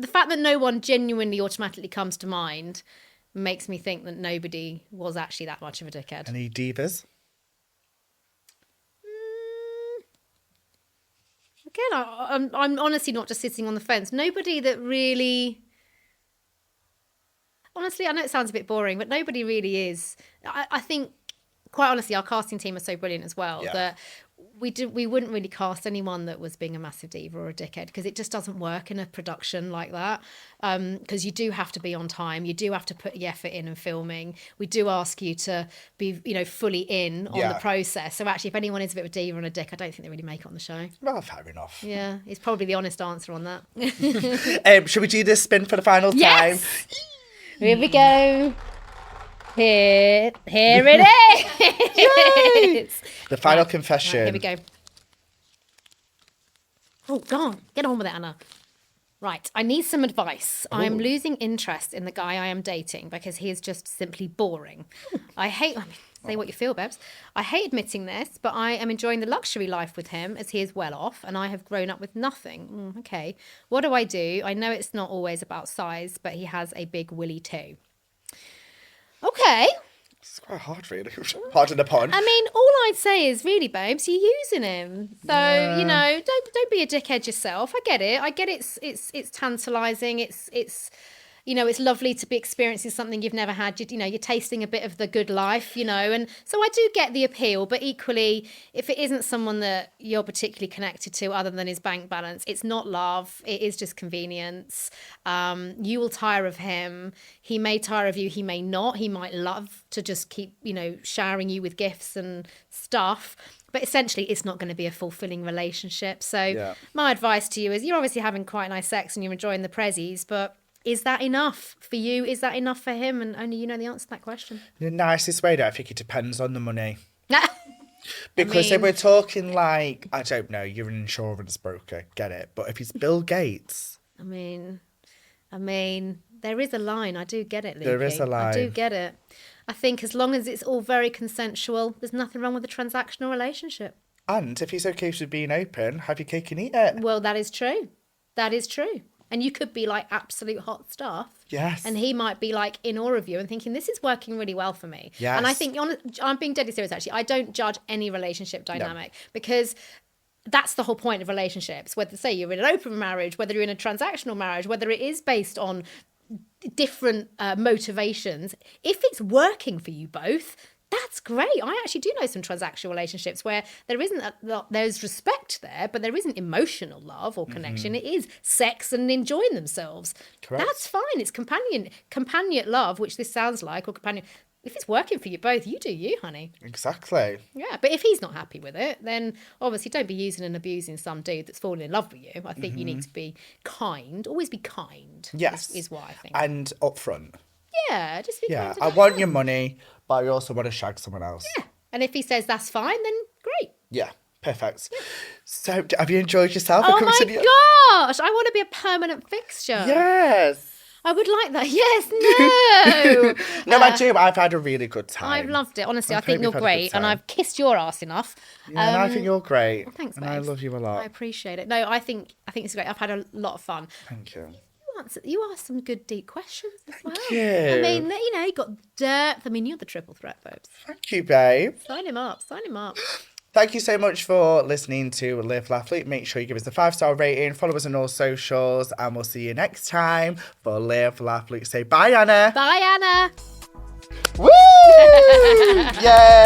fact that no one genuinely automatically comes to mind makes me think that nobody was actually that much of a dickhead. Any divas? Again, I'm honestly not just sitting on the fence. Nobody that really... Honestly, I know it sounds a bit boring, but nobody really is. I think, quite honestly, our casting team is so brilliant as well that we wouldn't really cast anyone that was being a massive diva or a dickhead, because it just doesn't work in a production like that. Because you do have to be on time, you do have to put the effort in filming. We do ask you to be, fully in on the process. So actually, if anyone is a bit of a diva and a dick, I don't think they really make it on the show. Well, fair enough. Yeah, it's probably the honest answer on that. Should we do this spin for the final time? Yes! Here we go. Here it is. The final confession. Right, here we go. Oh, go on. Get on with it, Anna. Right, I need some advice. I'm losing interest in the guy I am dating because he is just simply boring. Say what you feel, Bebs. I hate admitting this, but I am enjoying the luxury life with him as he is well off and I have grown up with nothing. Okay. What do? I know it's not always about size, but he has a big willy too. Okay. It's quite hard, really. Pardon the pun. I mean, all I'd say is, really, babes, you're using him. So, don't be a dickhead yourself. I get it. It's tantalising. It's lovely to be experiencing something you've never had. You're tasting a bit of the good life, and so I do get the appeal. But equally, if it isn't someone that you're particularly connected to other than his bank balance, it's not love. It is just convenience. You will tire of him. He may tire of you. He may not. He might love to just keep, showering you with gifts and stuff. But essentially, it's not going to be a fulfilling relationship. So my advice to you is, you're obviously having quite nice sex and you're enjoying the prezzies, but is that enough for you? Is that enough for him? And only you know the answer to that question. The nicest way, I think it depends on the money. Because if we're talking like, I don't know, you're an insurance broker, get it. But if he's Bill Gates... I mean, there is a line. I do get it, Lukey. There is a line. I do get it. I think as long as it's all very consensual, there's nothing wrong with a transactional relationship. And if he's okay with being open, have your cake and eat it. Well, that is true. That is true. And you could be like absolute hot stuff. Yes. And he might be like in awe of you and thinking, this is working really well for me. Yes. And I think, I'm being deadly serious actually, I don't judge any relationship dynamic because that's the whole point of relationships. Whether, say, you're in an open marriage, whether you're in a transactional marriage, whether it is based on different motivations, if it's working for you both, that's great. I actually do know some transactional relationships where there's respect there, but there isn't emotional love or connection. It is sex and enjoying themselves. Correct. That's fine. It's companion love, which this sounds like, or companion. If it's working for you both, you do you, honey. Exactly. Yeah, but if he's not happy with it, then obviously don't be using and abusing some dude that's fallen in love with you. I think you need to be kind. Always be kind. Yes. Is what I think. And upfront. Yeah, just be kind. I want your money, but I also want to shag someone else. Yeah. And if he says that's fine, then great. Yeah, perfect. Yeah. So, have you enjoyed yourself? Oh my gosh, I want to be a permanent fixture. Yes. I would like that. Yes, no. No, I do. I've had a really good time. I've loved it. Honestly, I think you're great. And I've kissed your ass enough. Yeah, and I think you're great. Well, thanks, and babes. I love you a lot. I appreciate it. No, I think it's great. I've had a lot of fun. Thank you. You asked some good deep questions as well. Thank you. I mean, you got depth. I mean, you're the triple threat, babes. Thank you, babe. Sign him up. Thank you so much for listening to Live Laugh Leap. Make sure you give us a 5-star rating, follow us on all socials, and we'll see you next time for Live Laugh Leap. Say bye, Anna. Bye, Anna. Woo! Yay!